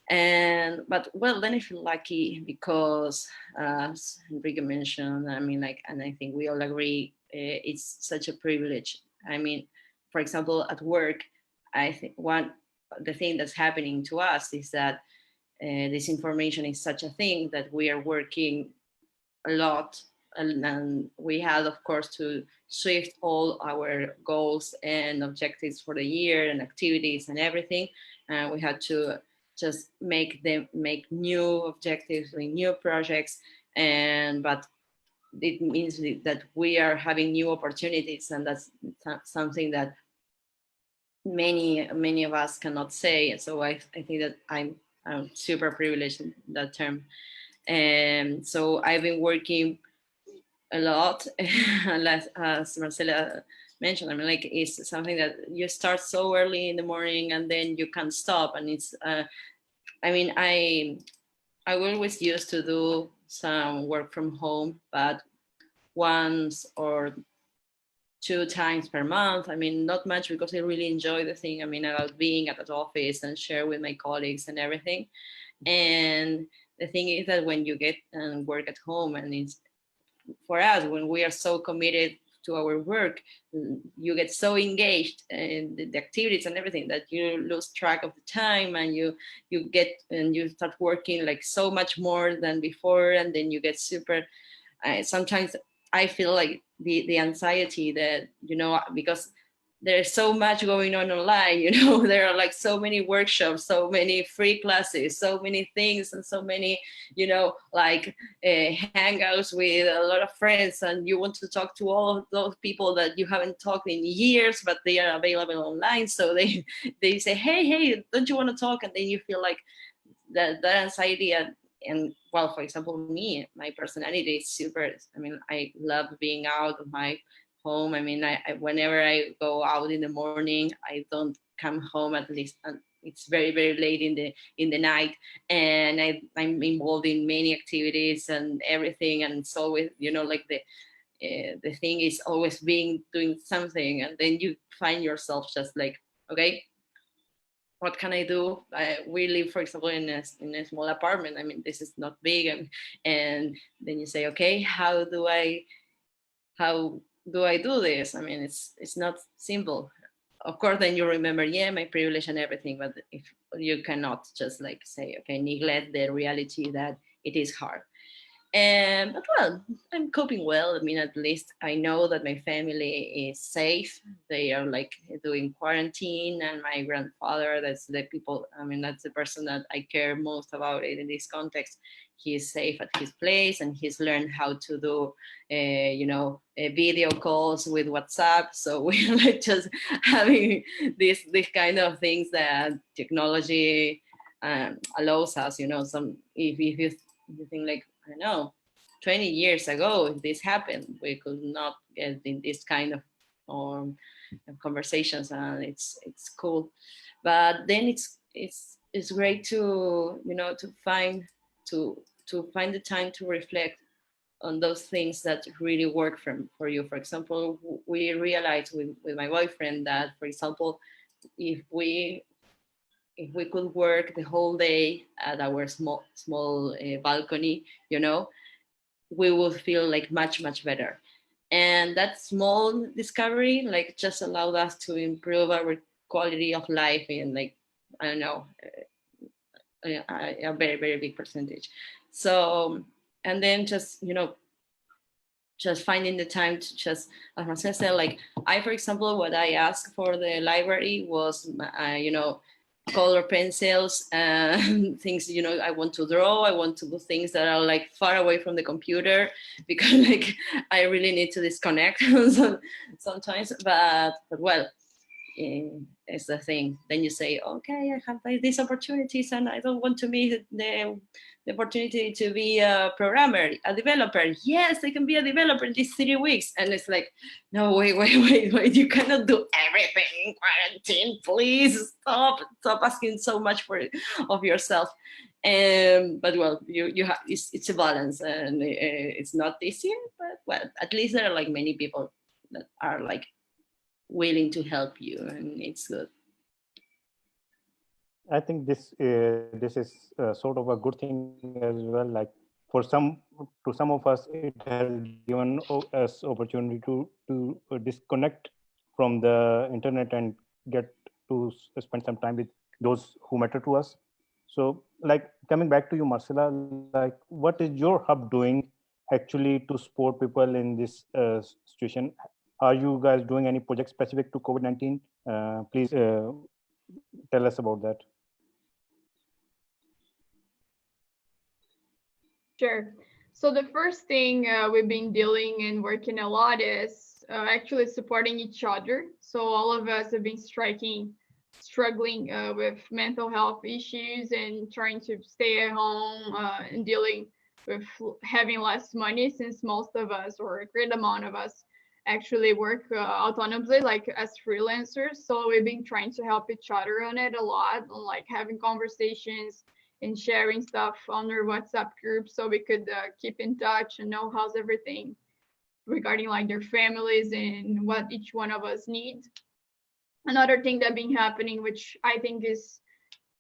But well, then I feel lucky because, as Enrique mentioned, I mean, like, and I think we all agree, it's such a privilege. I mean, for example, at work, I think the thing that's happening to us is that this information is such a thing that we are working a lot, and we had, of course, to shift all our goals and objectives for the year and activities and everything. And we had to just make new objectives, like new projects. But it means that we are having new opportunities, and that's something that many of us cannot say. So I think that I'm super privileged in that term. And so I've been working a lot, as Marcela mentioned. I mean, like, it's something that you start so early in the morning and then you can't stop. And it's, I mean, I always used to do some work from home, but once or 2 times per month. I mean, not much, because I really enjoy the thing. I mean, about being at the office and share with my colleagues and everything. And the thing is that when you get and work at home, and it's, for us, when we are so committed to our work, you get so engaged in the activities and everything that you lose track of the time, and you start working like so much more than before, and then you get super. Sometimes I feel like the anxiety that, because there's so much going on online, you know. There are like so many workshops, so many free classes, so many things, and so many, you know, like hangouts with a lot of friends, and you want to talk to all of those people that you haven't talked in years, but they are available online. So they say, hey, don't you want to talk? And then you feel like that anxiety. And well, for example, me, my personality is super, I mean, I love being out of my home. I mean, whenever I go out in the morning, I don't come home at least. It's very, very late in the night, and I'm involved in many activities and everything. And it's always, you know, like the thing is always doing something, and then you find yourself just like, okay, what can I do? We live, for example, in a small apartment. I mean, this is not big, and then you say, okay, how do I do this? I mean, it's not simple. Of course, then you remember, yeah, my privilege and everything, but if you cannot just like say, okay, neglect the reality that it is hard. But well, I'm coping well. I mean, at least I know that my family is safe. They are like doing quarantine, and my grandfather, that's the people, I mean, that's the person that I care most about it in this context. He is safe at his place, and he's learned how to do, you know, video calls with WhatsApp. So we're like just having this kind of things that technology allows us. You know, some if you think like, I don't know, 20 years ago, if this happened, we could not get in this kind of conversations, and it's cool. But then it's great to, you know, to find the time to reflect on those things that really work for you. For example, we realized with my boyfriend that, for example, if we could work the whole day at our small balcony, you know, we would feel like much better. And that small discovery like just allowed us to improve our quality of life in, like, I don't know, a very, very big percentage. So, and then just, you know, just finding the time to just, as Marcel said, like I, for example, what I asked for the library was, you know, color pencils and things, you know, I want to draw, I want to do things that are like far away from the computer, because like I really need to disconnect sometimes. But well, it's the thing. Then you say, okay, I have these opportunities, and I don't want to miss the opportunity to be a programmer, a developer. Yes, I can be a developer in these 3 weeks. And it's like, no, wait. You cannot do everything in quarantine. Please stop asking so much of yourself. But well, you have, it's a balance, and it's not easy, but well, at least there are like many people that are like willing to help you, and it's good. I think this is sort of a good thing as well. Like to some of us, it has given us opportunity to disconnect from the internet and get to spend some time with those who matter to us. So, like coming back to you, Marcela, like what is your hub doing actually to support people in this situation? Are you guys doing any project specific to COVID-19? Please tell us about that. Sure. So the first thing we've been dealing and working a lot is actually supporting each other. So all of us have been struggling with mental health issues and trying to stay at home and dealing with having less money, since most of us, or a great amount of us, actually work autonomously, like as freelancers. So we've been trying to help each other on it a lot, like having conversations and sharing stuff on our WhatsApp group, so we could keep in touch and know how's everything regarding like their families and what each one of us needs. Another thing that been happening, which I think is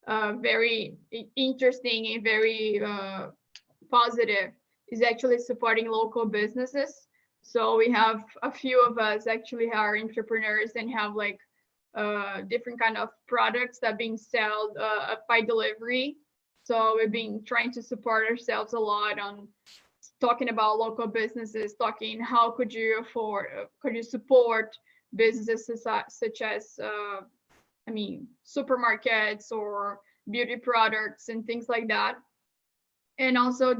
very interesting and very positive, is actually supporting local businesses. So we have a few of us actually are entrepreneurs and have like different kind of products that being sold by delivery. So we've been trying to support ourselves a lot on talking about local businesses, talking how could you support businesses such as, supermarkets or beauty products and things like that. And also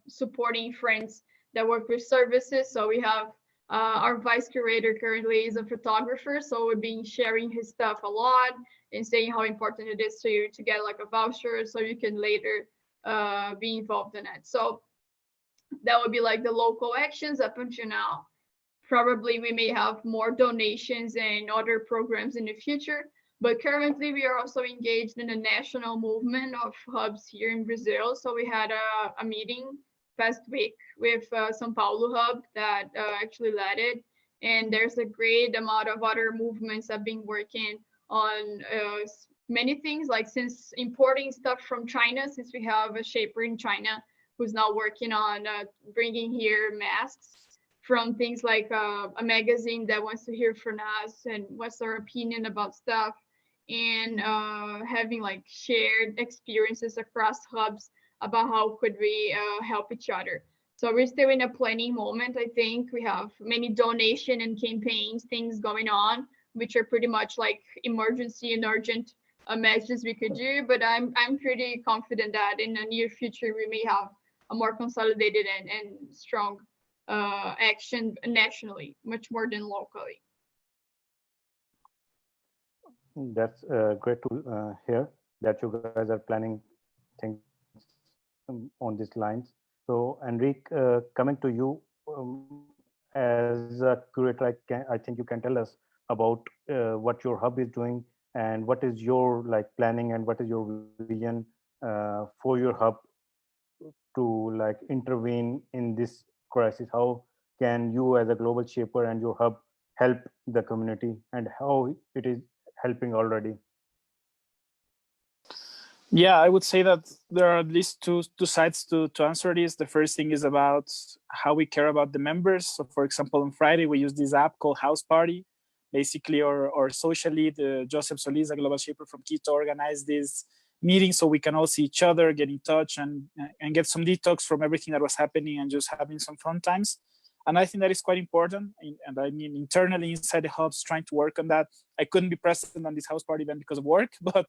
supporting friends that work with services. So we have our vice curator currently is a photographer, so we've been sharing his stuff a lot and saying how important it is to you to get like a voucher so you can later be involved in it. So that would be like the local actions up until now. Probably we may have more donations and other programs in the future, but currently we are also engaged in a national movement of hubs here in Brazil. So we had a meeting past week with São Paulo hub that actually led it. And there's a great amount of other movements that have been working on many things, like since importing stuff from China, since we have a shaper in China who's now working on bringing here masks from things like a magazine that wants to hear from us and what's our opinion about stuff, and having like shared experiences across hubs about how could we help each other. So we're still in a planning moment. I think we have many donation and campaigns things going on, which are pretty much like emergency and urgent measures we could do. But I'm pretty confident that in the near future we may have a more consolidated and strong action nationally, much more than locally. That's great to hear that you guys are planning things on these lines. So, Enrique, coming to you, as a curator, I think you can tell us about what your hub is doing and what is your like planning and what is your vision for your hub to like intervene in this crisis. How can you, as a global shaper and your hub, help the community, and how it is helping already? Yeah, I would say that there are at least two sides to answer this. The first thing is about how we care about the members. So for example, on Friday, we use this app called House Party. Basically, our social lead, Joseph Solis, a global shaper from Quito, organized this meeting so we can all see each other, get in touch, and get some detox from everything that was happening and just having some fun times. And I think that is quite important. And I mean, internally inside the hubs, trying to work on that. I couldn't be present on this house party event because of work, but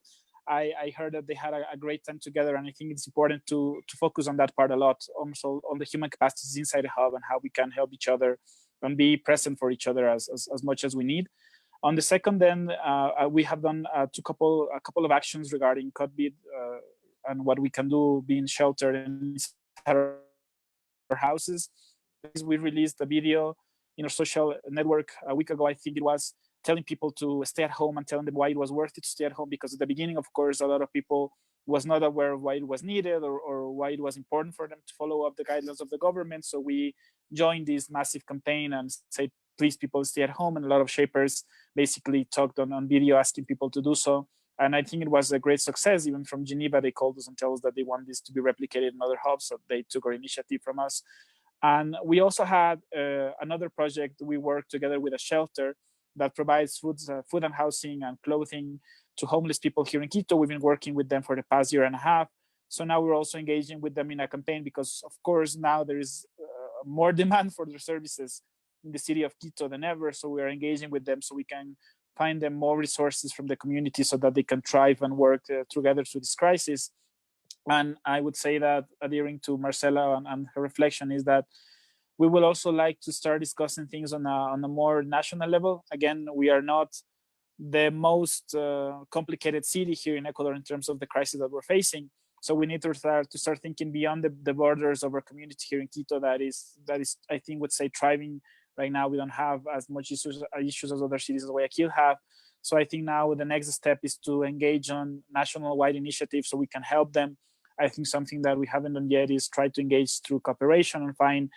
I heard that they had a great time together, and I think it's important to focus on that part a lot, also on the human capacities inside the hub and how we can help each other and be present for each other as much as we need. On the second, then we have done a couple of actions regarding COVID and what we can do being sheltered inside our houses. We released a video in our social network a week ago, I think it was, telling people to stay at home and telling them why it was worth it to stay at home, because at the beginning, of course, a lot of people was not aware of why it was needed or why it was important for them to follow up the guidelines of the government. So we joined this massive campaign and said, please, people, stay at home. And a lot of shapers basically talked on video asking people to do so. And I think it was a great success. Even from Geneva, they called us and told us that they want this to be replicated in other hubs. So they took our initiative from us. And we also had another project. We worked together with a shelter that provides food and housing and clothing to homeless people here in Quito. We've been working with them for the past year and a half. So now we're also engaging with them in a campaign because, of course, now there is more demand for their services in the city of Quito than ever. So we are engaging with them so we can find them more resources from the community so that they can thrive and work together through this crisis. And I would say that, adhering to Marcela and her reflection, is that we will also like to start discussing things on a more national level. Again, we are not the most complicated city here in Ecuador in terms of the crisis that we're facing. So we need to start thinking beyond the borders of our community here in Quito. That is, I think, would say, thriving right now. We don't have as much issues as other cities as Guayaquil have. So I think now the next step is to engage on national-wide initiatives so we can help them. I think something that we haven't done yet is try to engage through cooperation and find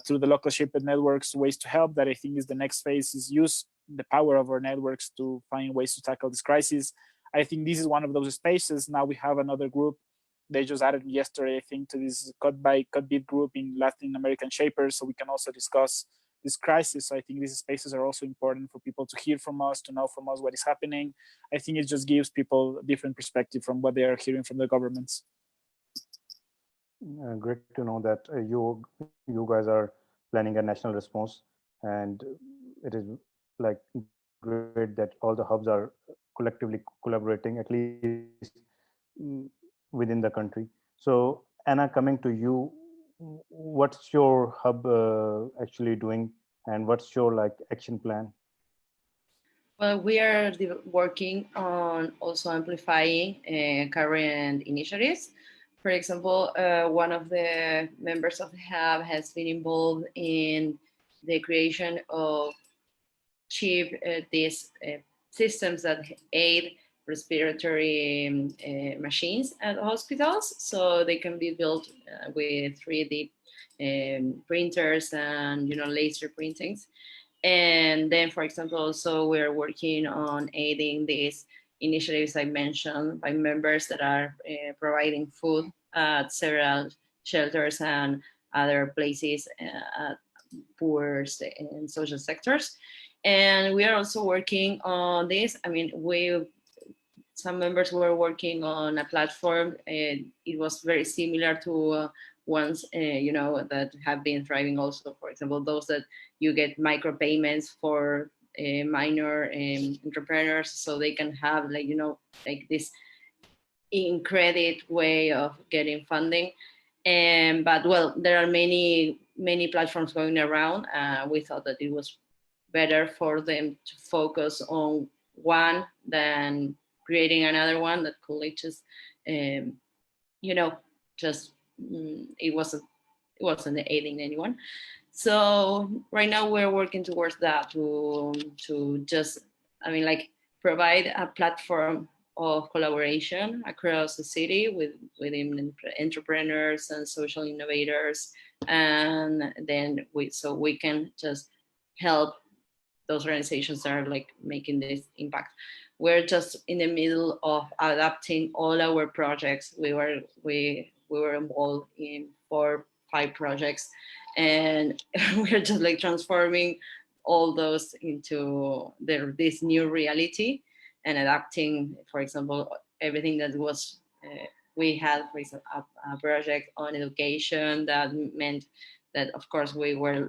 through the local shaper networks ways to help. That I think is the next phase, is use the power of our networks to find ways to tackle this crisis. I think this is one of those spaces. Now we have another group. They just added yesterday, I think, to this Cut Beat group in Latin American Shapers, so we can also discuss this crisis. So I think these spaces are also important for people to hear from us, to know from us what is happening. I think it just gives people a different perspective from what they are hearing from the governments. Great to know that you guys are planning a national response, and it is like great that all the hubs are collectively collaborating, at least within the country. So Anna, coming to you, what's your hub actually doing, and what's your like action plan? Well, we are working on also amplifying current initiatives. For example, one of the members of the hub has been involved in the creation of cheap these systems that aid respiratory machines at hospitals, so they can be built with 3D printers and laser printings. And then, for example, also we're working on aiding these initiatives I mentioned by members that are providing food at several shelters and other places at poor and social sectors. And we are also working on this. I mean, some members were working on a platform, and it was very similar to ones that have been thriving also. For example, those that you get micropayments for minor entrepreneurs, so they can have like this in credit way of getting funding. But well, there are many platforms going around. We thought that it was better for them to focus on one than creating another one that could like just um, you know just it wasn't aiding anyone. So right now we're working towards that to just, I mean, like, provide a platform of collaboration across the city within entrepreneurs and social innovators, and then we can just help those organizations that are like making this impact. We're just in the middle of adapting all our projects. We were involved in 4-5 projects, and we're just like transforming all those into this new reality and adapting. For example, everything that was we had, for example, a project on education that meant that, of course, we were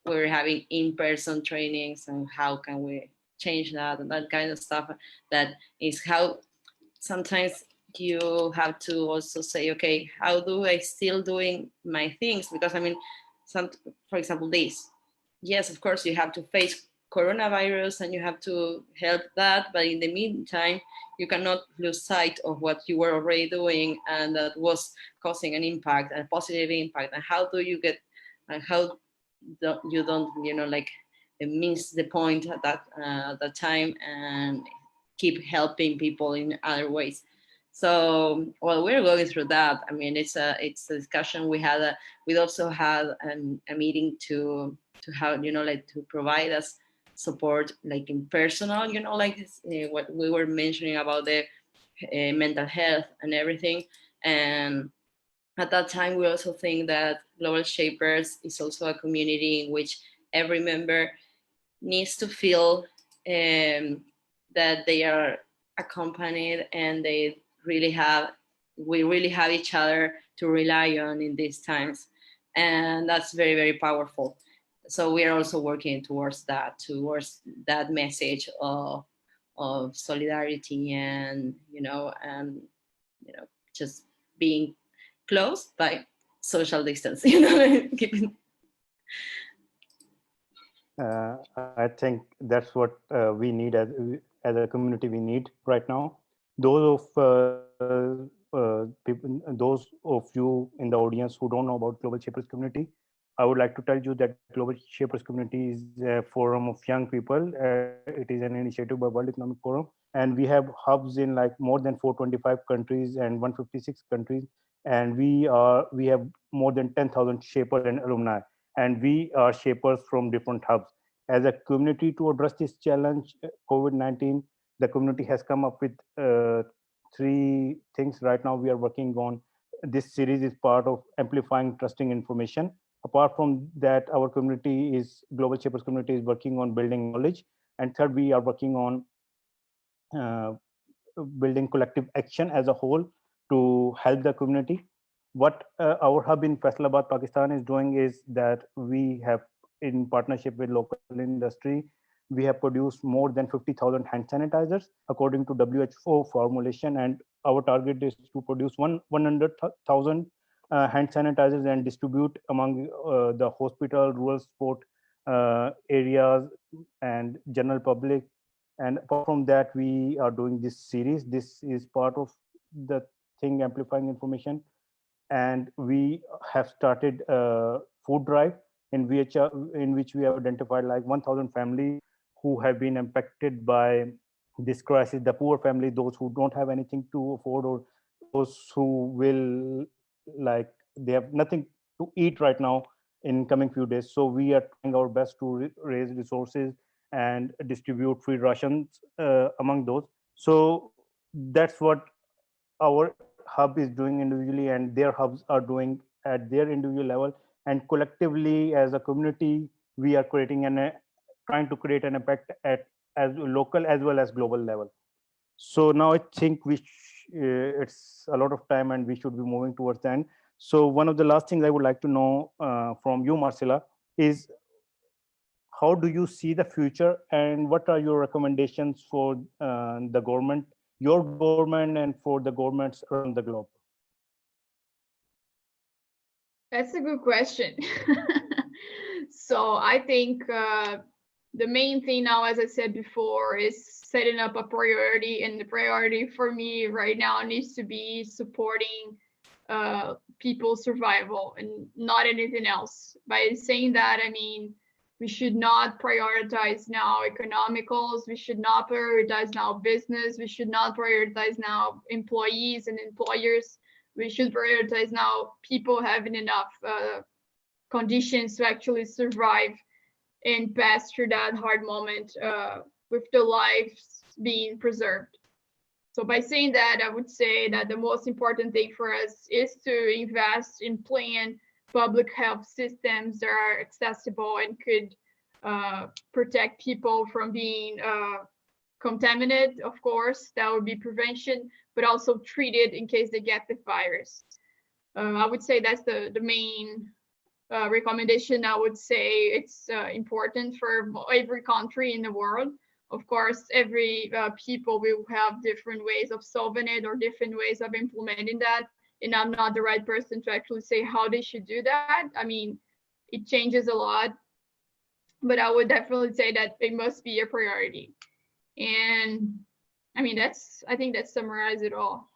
having in-person trainings, and how can we change that, and that kind of stuff. That is how sometimes you have to also say, okay, how do I still doing my things? Because I mean, for example, this, yes, of course, you have to face coronavirus and you have to help that, but in the meantime, you cannot lose sight of what you were already doing and that was causing an impact, a positive impact. And how do you get, and how you don't like miss the point at that time and keep helping people in other ways. So while we're going through that, I mean, it's a discussion. We also had a meeting to have like to provide us support, like in personal, like what we were mentioning about the mental health and everything. And at that time, we also think that Global Shapers is also a community in which every member needs to feel that they are accompanied, and we really have each other to rely on in these times. And that's very, very powerful. So we are also working towards that message of solidarity and, just being close by social distance, keeping. I think that's what we need as a community. We need right now. Those of those of you in the audience who don't know about Global Shapers community, I would like to tell you that Global Shapers community is a forum of young people. It is an initiative by World Economic Forum, and we have hubs in like more than 425 countries and 156 countries, and we have more than 10,000 shapers and alumni, and we are shapers from different hubs. As a community, to address this challenge, COVID-19, the community has come up with 3 things. Right now we are working on. This series is part of amplifying trusting information. Apart from that, our community is Global Shapers community is working on building knowledge, and third, we are working on uh, building collective action as a whole to help the community. What our hub in Faisalabad, Pakistan is doing is that we have, in partnership with local industry, we have produced more than 50,000 hand sanitizers according to WHO formulation, and our target is to produce 100,000 hand sanitizers and distribute among the hospital, rural sport areas, and general public. And apart from that, we are doing this series. This is part of the thing, amplifying information, and we have started a food drive in which we have identified like 1,000 families who have been impacted by this crisis, the poor family, those who don't have anything to afford, or those who will, like, they have nothing to eat right now in coming few days. So we are trying our best to raise resources and distribute free rations among those. So that's what our hub is doing individually, and their hubs are doing at their individual level, and collectively as a community we are creating an trying to create an impact at as local as well as global level. So now I think it's a lot of time and we should be moving towards the end. So one of the last things I would like to know from you, Marcela, is how do you see the future, and what are your recommendations for the government, your government, and for the governments around the globe? That's a good question. So I think the main thing now, as I said before, is setting up a priority. And the priority for me right now needs to be supporting people's survival and not anything else. By saying that, I mean, we should not prioritize now economicals. We should not prioritize now business. We should not prioritize now employees and employers. We should prioritize now people having enough conditions to actually survive and pass through that hard moment with their lives being preserved. So by saying that, I would say that the most important thing for us is to invest in plan public health systems that are accessible and could protect people from being contaminated. Of course, that would be prevention, but also treated in case they get the virus. I would say that's the main recommendation. I would say it's important for every country in the world. Of course, every people will have different ways of solving it or different ways of implementing that. And I'm not the right person to actually say how they should do that. I mean, it changes a lot, but I would definitely say that it must be a priority. And I mean, I think that summarizes it all.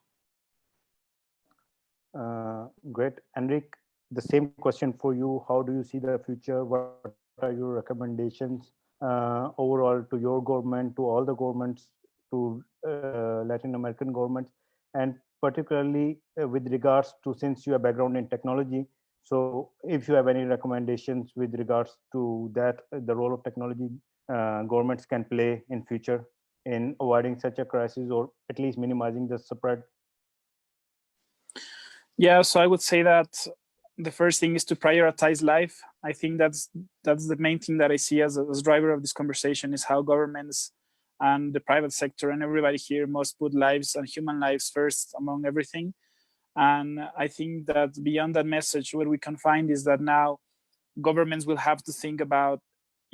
Great. Enrique, the same question for you. How do you see the future? What are your recommendations overall to your government, to all the governments, to Latin American governments, and particularly with regards to, since you have background in technology, so if you have any recommendations with regards to that, the role of technology governments can play in future in avoiding such a crisis, or at least minimizing the spread? Yeah, so I would say that the first thing is to prioritize life. I think that's the main thing that I see as driver of this conversation, is how governments and the private sector and everybody here must put lives and human lives first among everything. And I think that beyond that message, what we can find is that now governments will have to think about,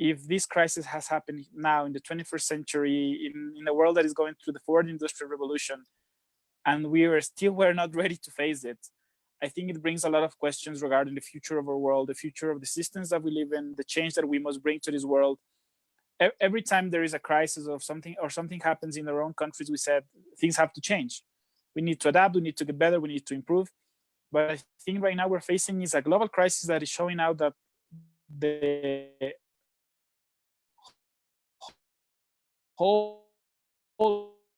if this crisis has happened now in the 21st century, in a world that is going through the fourth industrial revolution, and we're not ready to face it, I think it brings a lot of questions regarding the future of our world, the future of the systems that we live in, the change that we must bring to this world. Every time there is a crisis or something happens in our own countries, we said things have to change. We need to adapt, we need to get better, we need to improve. But I think right now we're facing is a global crisis that is showing out that the whole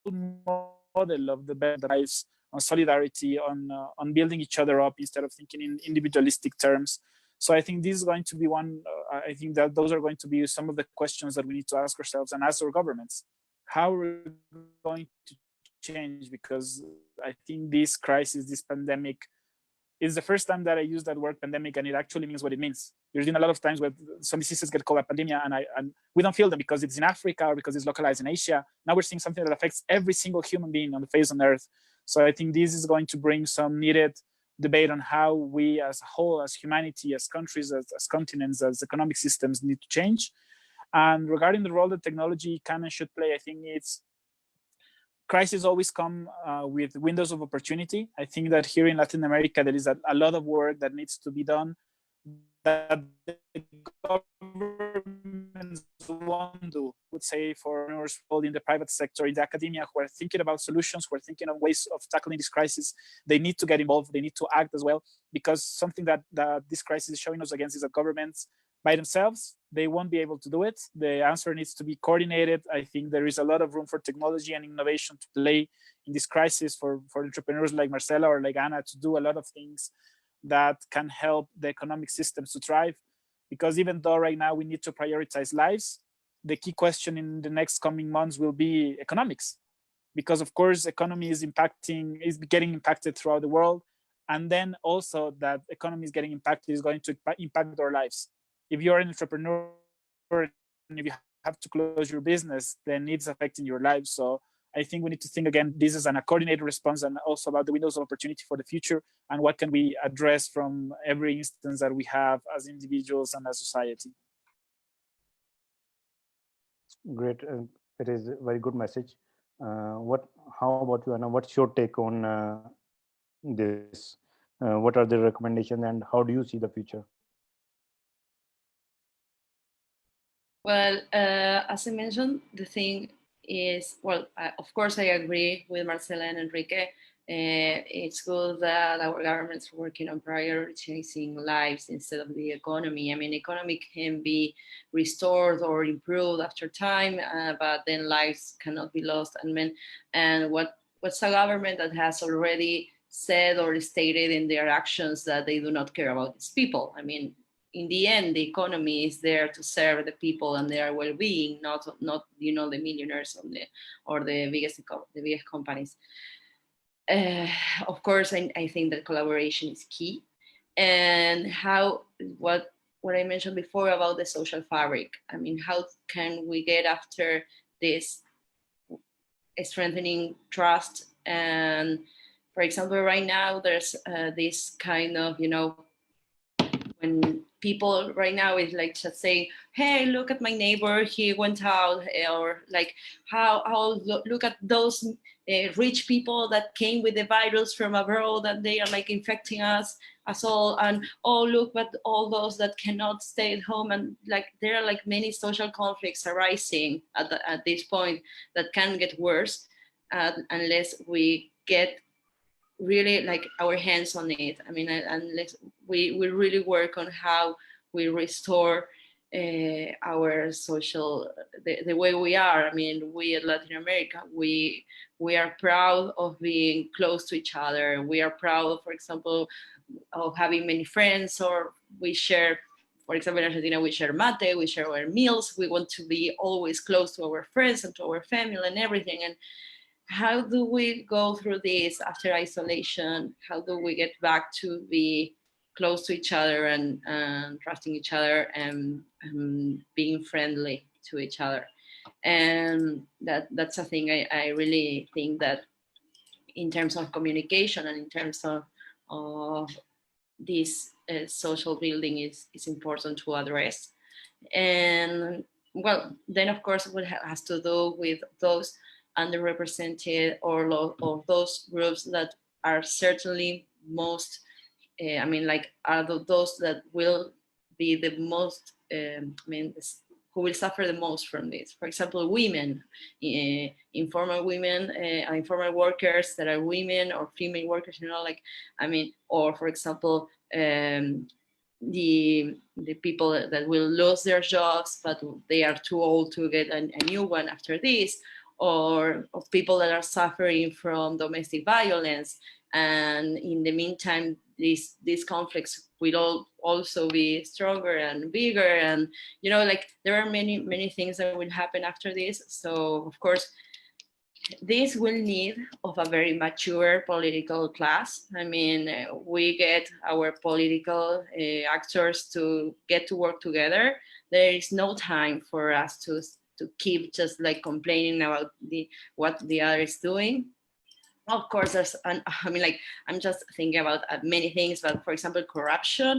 model of the better lives on solidarity, on building each other up instead of thinking in individualistic terms. So I think this is going to be one, I think that those are going to be some of the questions that we need to ask ourselves and ask our governments. How are we going to change? Because I think this crisis, this pandemic, is the first time that I use that word pandemic, and it actually means what it means. There's been a lot of times where some diseases get called a pandemic, and we don't feel them because it's in Africa or because it's localized in Asia. Now we're seeing something that affects every single human being on the face of the earth. So I think this is going to bring some needed debate on how we as a whole, as humanity, as countries, as continents, as economic systems need to change. And regarding the role that technology can and should play, I think it's crises always come with windows of opportunity. I think that here in Latin America, there is a lot of work that needs to be done that the governments won't do. I would say for people in the private sector, in the academia, who are thinking about solutions, who are thinking of ways of tackling this crisis, they need to get involved. They need to act as well, because something that this crisis is showing us against is that governments by themselves, they won't be able to do it. The answer needs to be coordinated. I think there is a lot of room for technology and innovation to play in this crisis for entrepreneurs like Marcela or like Anna to do a lot of things that can help the economic systems to thrive. Because even though right now we need to prioritize lives, the key question in the next coming months will be economics. Because of course, economy is getting impacted throughout the world. And then also that economy is getting impacted is going to impact our lives. If you're an entrepreneur and if you have to close your business, then it's affecting your life. So I think we need to think again, this is a coordinated response, and also about the windows of opportunity for the future and what can we address from every instance that we have as individuals and as society. Great. It is a very good message. How about you, Anna? What's your take on this? What are the recommendations and how do you see the future? Well, as I mentioned, the thing is, well, of course, I agree with Marcela and Enrique. It's good that our governments are working on prioritizing lives instead of the economy. I mean, economy can be restored or improved after time, but then lives cannot be lost. And what's a government that has already said or stated in their actions that they do not care about its people? I mean, in the end, the economy is there to serve the people and their well-being, not the millionaires or the biggest companies. Of course, I think that collaboration is key, and what I mentioned before about the social fabric. I mean, how can we get after this strengthening trust? And for example, right now there's this kind of when people right now is like just saying, hey, look at my neighbor, he went out, or like how look at those rich people that came with the virus from abroad and they are like infecting us all, and oh look at all those that cannot stay at home, and like there are like many social conflicts arising at this point that can get worse unless we get really like our hands on it. I mean, unless we really work on how we restore our social, the way we are. I mean, we in Latin America, we are proud of being close to each other. We are proud, for example, of having many friends, or we share, for example, in Argentina, we share mate, we share our meals. We want to be always close to our friends and to our family and everything. And how do we go through this after isolation? How do we get back to be close to each other and trusting each other and being friendly to each other? And that's a thing I really think that in terms of communication and in terms of this social building is important to address. And well, then of course what has to do with those underrepresented or those groups that are certainly most I mean, like are those that will be the most who will suffer the most from this. For example, women, informal women, informal workers that are women or female workers, like, I mean, or for example, the people that will lose their jobs, but they are too old to get a new one after this, or people that are suffering from domestic violence. And in the meantime, these conflicts will also be stronger and bigger. And, like there are many things that will happen after this. So of course, this will need of a very mature political class. I mean, we get our political actors to get to work together. There is no time for us to keep just like complaining about what the other is doing. Of course, there's, I mean, like, I'm just thinking about many things, but for example, corruption.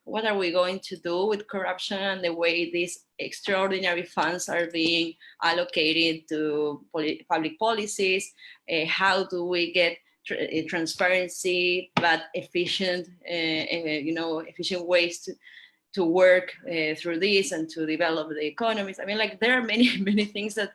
What are we going to do with corruption and the way these extraordinary funds are being allocated to public policies? How do we get transparency, but efficient, efficient ways to work through this and to develop the economies. I mean, like, there are many, many things that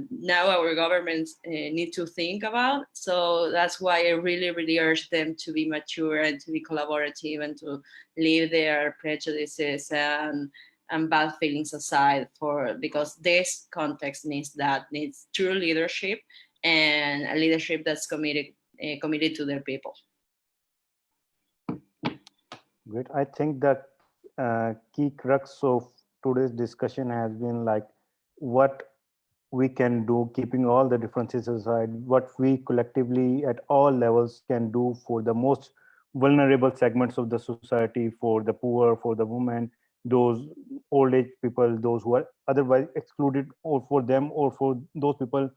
now our governments need to think about. So that's why I really, really urge them to be mature and to be collaborative and to leave their prejudices and bad feelings aside, because this context needs true leadership, and a leadership that's committed to their people. Great. I think that key crux of today's discussion has been like what we can do, keeping all the differences aside, what we collectively at all levels can do for the most vulnerable segments of the society, for the poor, for the women, those old age people, those who are otherwise excluded, or for them, or for those people,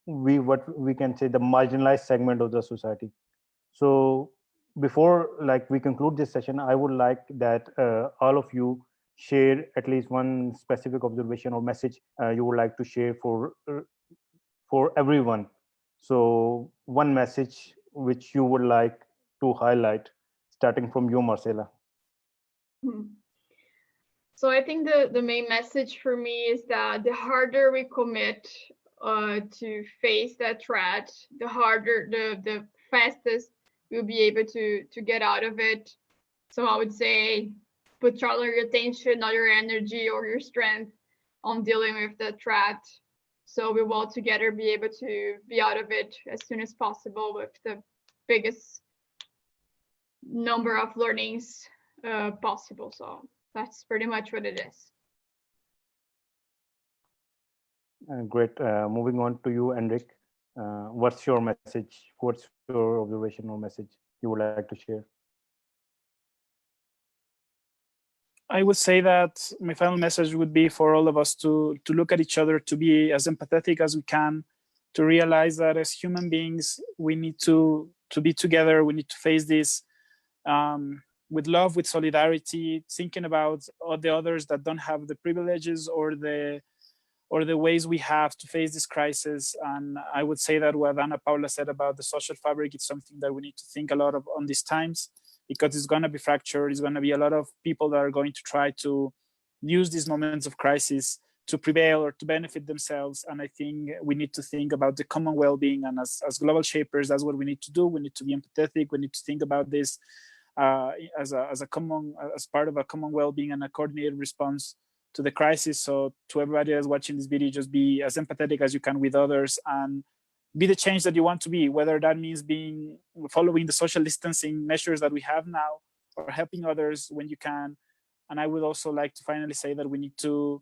what we can say the marginalized segment of the society. So before like we conclude this session, I would like that all of you share at least one specific observation or message you would like to share for everyone. So one message which you would like to highlight, starting from you, Marcela. So I think the main message for me is that the harder we commit to face that threat, the harder, the fastest we'll be able to get out of it. So I would say put all your attention, all your energy or your strength on dealing with the threat. So we will all together be able to be out of it as soon as possible with the biggest number of learnings possible. So that's pretty much what it is. Great. Moving on to you, Enric. What's your message? What's your observation or message you would like to share? I would say that my final message would be for all of us to look at each other, to be as empathetic as we can, to realize that as human beings, we need to be together. We need to face this with love, with solidarity, thinking about all the others that don't have the privileges or the ways we have to face this crisis. And I would say that what Ana Paula said about the social fabric is something that we need to think a lot of on these times, because it's going to be fractured. It's going to be a lot of people that are going to try to use these moments of crisis to prevail or to benefit themselves. And I think we need to think about the common well-being. And as global shapers, that's what we need to do. We need to be empathetic. We need to think about this as part of a common well-being and a coordinated response to the crisis. So to everybody that's watching this video, just be as empathetic as you can with others and be the change that you want to be, whether that means following the social distancing measures that we have now or helping others when you can. And I would also like to finally say that we need to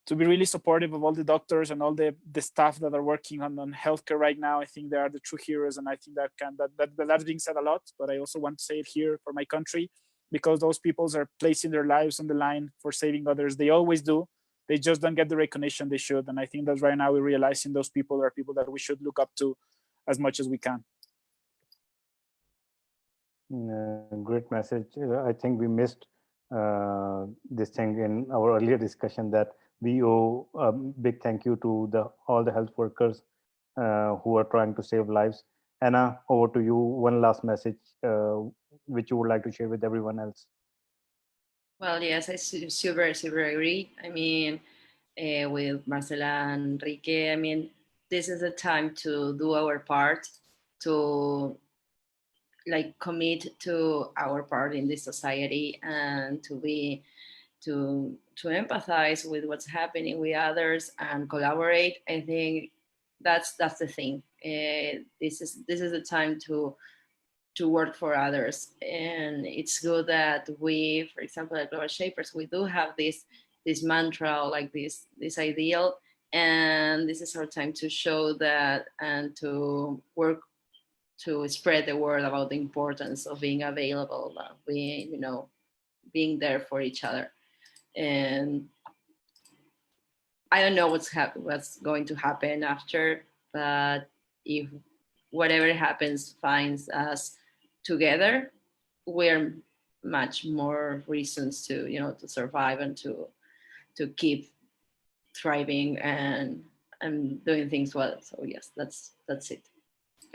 be really supportive of all the doctors and all the staff that are working on healthcare right now. I think they are the true heroes, and I think that's being said a lot, but I also want to say it here for my country, because those people are placing their lives on the line for saving others. They always do. They just don't get the recognition they should. And I think that right now we're realizing those people are people that we should look up to as much as we can. Great message. I think we missed this thing in our earlier discussion, that we owe a big thank you to all the health workers who are trying to save lives. Anna, over to you. One last message which you would like to share with everyone else. Well, yes, I super, super agree. I mean, with Marcela and Enrique, I mean, this is a time to do our part, to like commit to our part in this society, and to empathize with what's happening with others and collaborate. I think that's the thing. This is the time to work for others, and it's good that we, for example, at Global Shapers, we do have this mantra, like this ideal, and this is our time to show that and to work to spread the word about the importance of being available, being there for each other. And I don't know what's going to happen after but if whatever happens finds us together, we're much more reasons to, you know, to survive and to keep thriving and doing things well. So yes, that's it.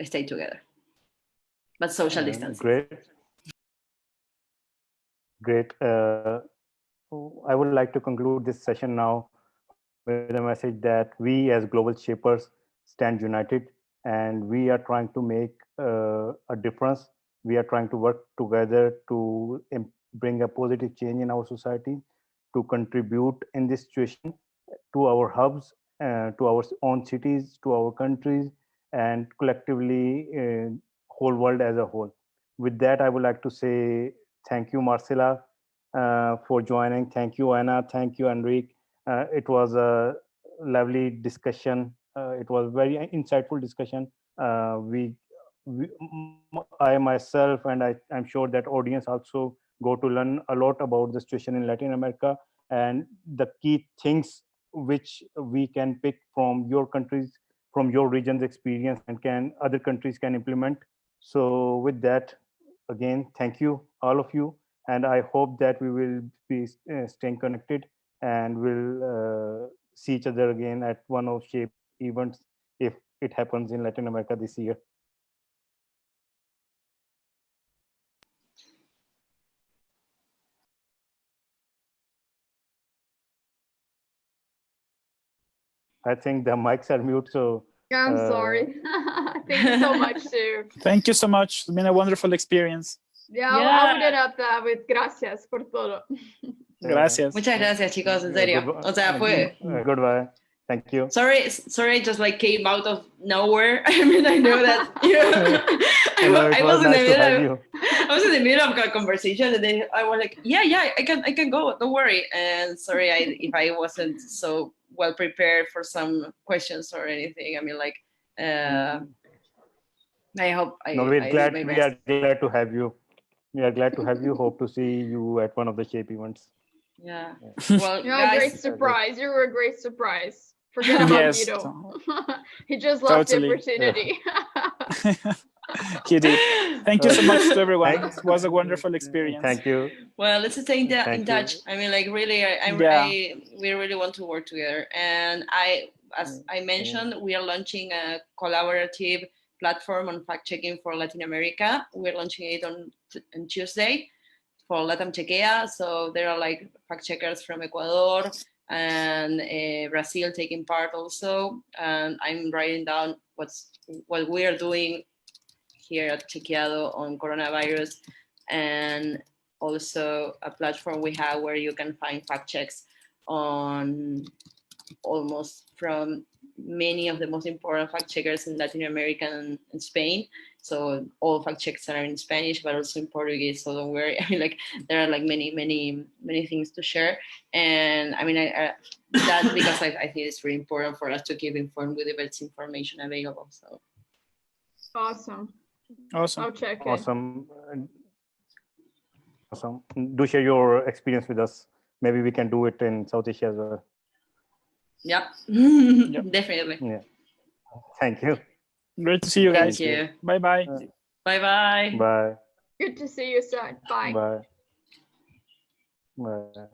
Stay together, but social distancing. Great. I would like to conclude this session now with a message that we as global shapers stand united, and we are trying to make a difference. We are trying to work together to bring a positive change in our society, to contribute in this situation to our hubs, to our own cities, to our countries, and collectively, whole world as a whole. With that, I would like to say thank you, Marcela, for joining. Thank you, Anna. Thank you, Enrique. It was a lovely discussion. It was very insightful discussion. I myself, and I'm sure that audience also go to learn a lot about the situation in Latin America and the key things which we can pick from your countries, from your region's experience, and can other countries can implement. So with that, again, thank you, all of you, and I hope that we will be staying connected and will see each other again at one of shape events if it happens in Latin America this year. I think the mics are mute, so I'm sorry. Thank you so much, too. Thank you so much. It's been a wonderful experience. Yeah, I'll end up with gracias por todo. Gracias. Muchas gracias, chicos, en serio. O sea, fue. Goodbye. Thank you. Sorry, just like came out of nowhere. I mean, I know that. I was in the middle of a conversation, and then I was like, yeah, I can go. Don't worry. And sorry, if I wasn't so well prepared for some questions or anything. I mean, like, I hope I. No, we're glad. We are glad to have you. We are glad to have you. Hope to see you at one of the shape events. Yeah. Well, you're guys, a great surprise. You were a great surprise. Forget about Guido. He just lost the opportunity. He did. Thank you so much to everyone. It was a wonderful experience. Thank you. Well, let's stay in touch. I mean, like, really, we really want to work together. And as I mentioned, we are launching a collaborative platform on fact-checking for Latin America. We're launching it on Tuesday for Latam Chequea. So there are like fact-checkers from Ecuador and Brazil taking part also. And I'm writing down what we are doing here at Chequeado on coronavirus, and also a platform we have where you can find fact checks on almost from many of the most important fact checkers in Latin America and Spain. So all fact checks are in Spanish, but also in Portuguese. So don't worry. I mean, like, there are like many things to share. And I mean, that's because I think it's really important for us to keep informed with the best information available. So awesome. Awesome. I'll check it. Awesome. Do share your experience with us. Maybe we can do it in South Asia as well. Yep. Definitely. Yeah. Thank you. Great to see you guys. Thank you. Bye-bye. Bye-bye. Bye. Good to see you, son. Bye. Bye. Bye.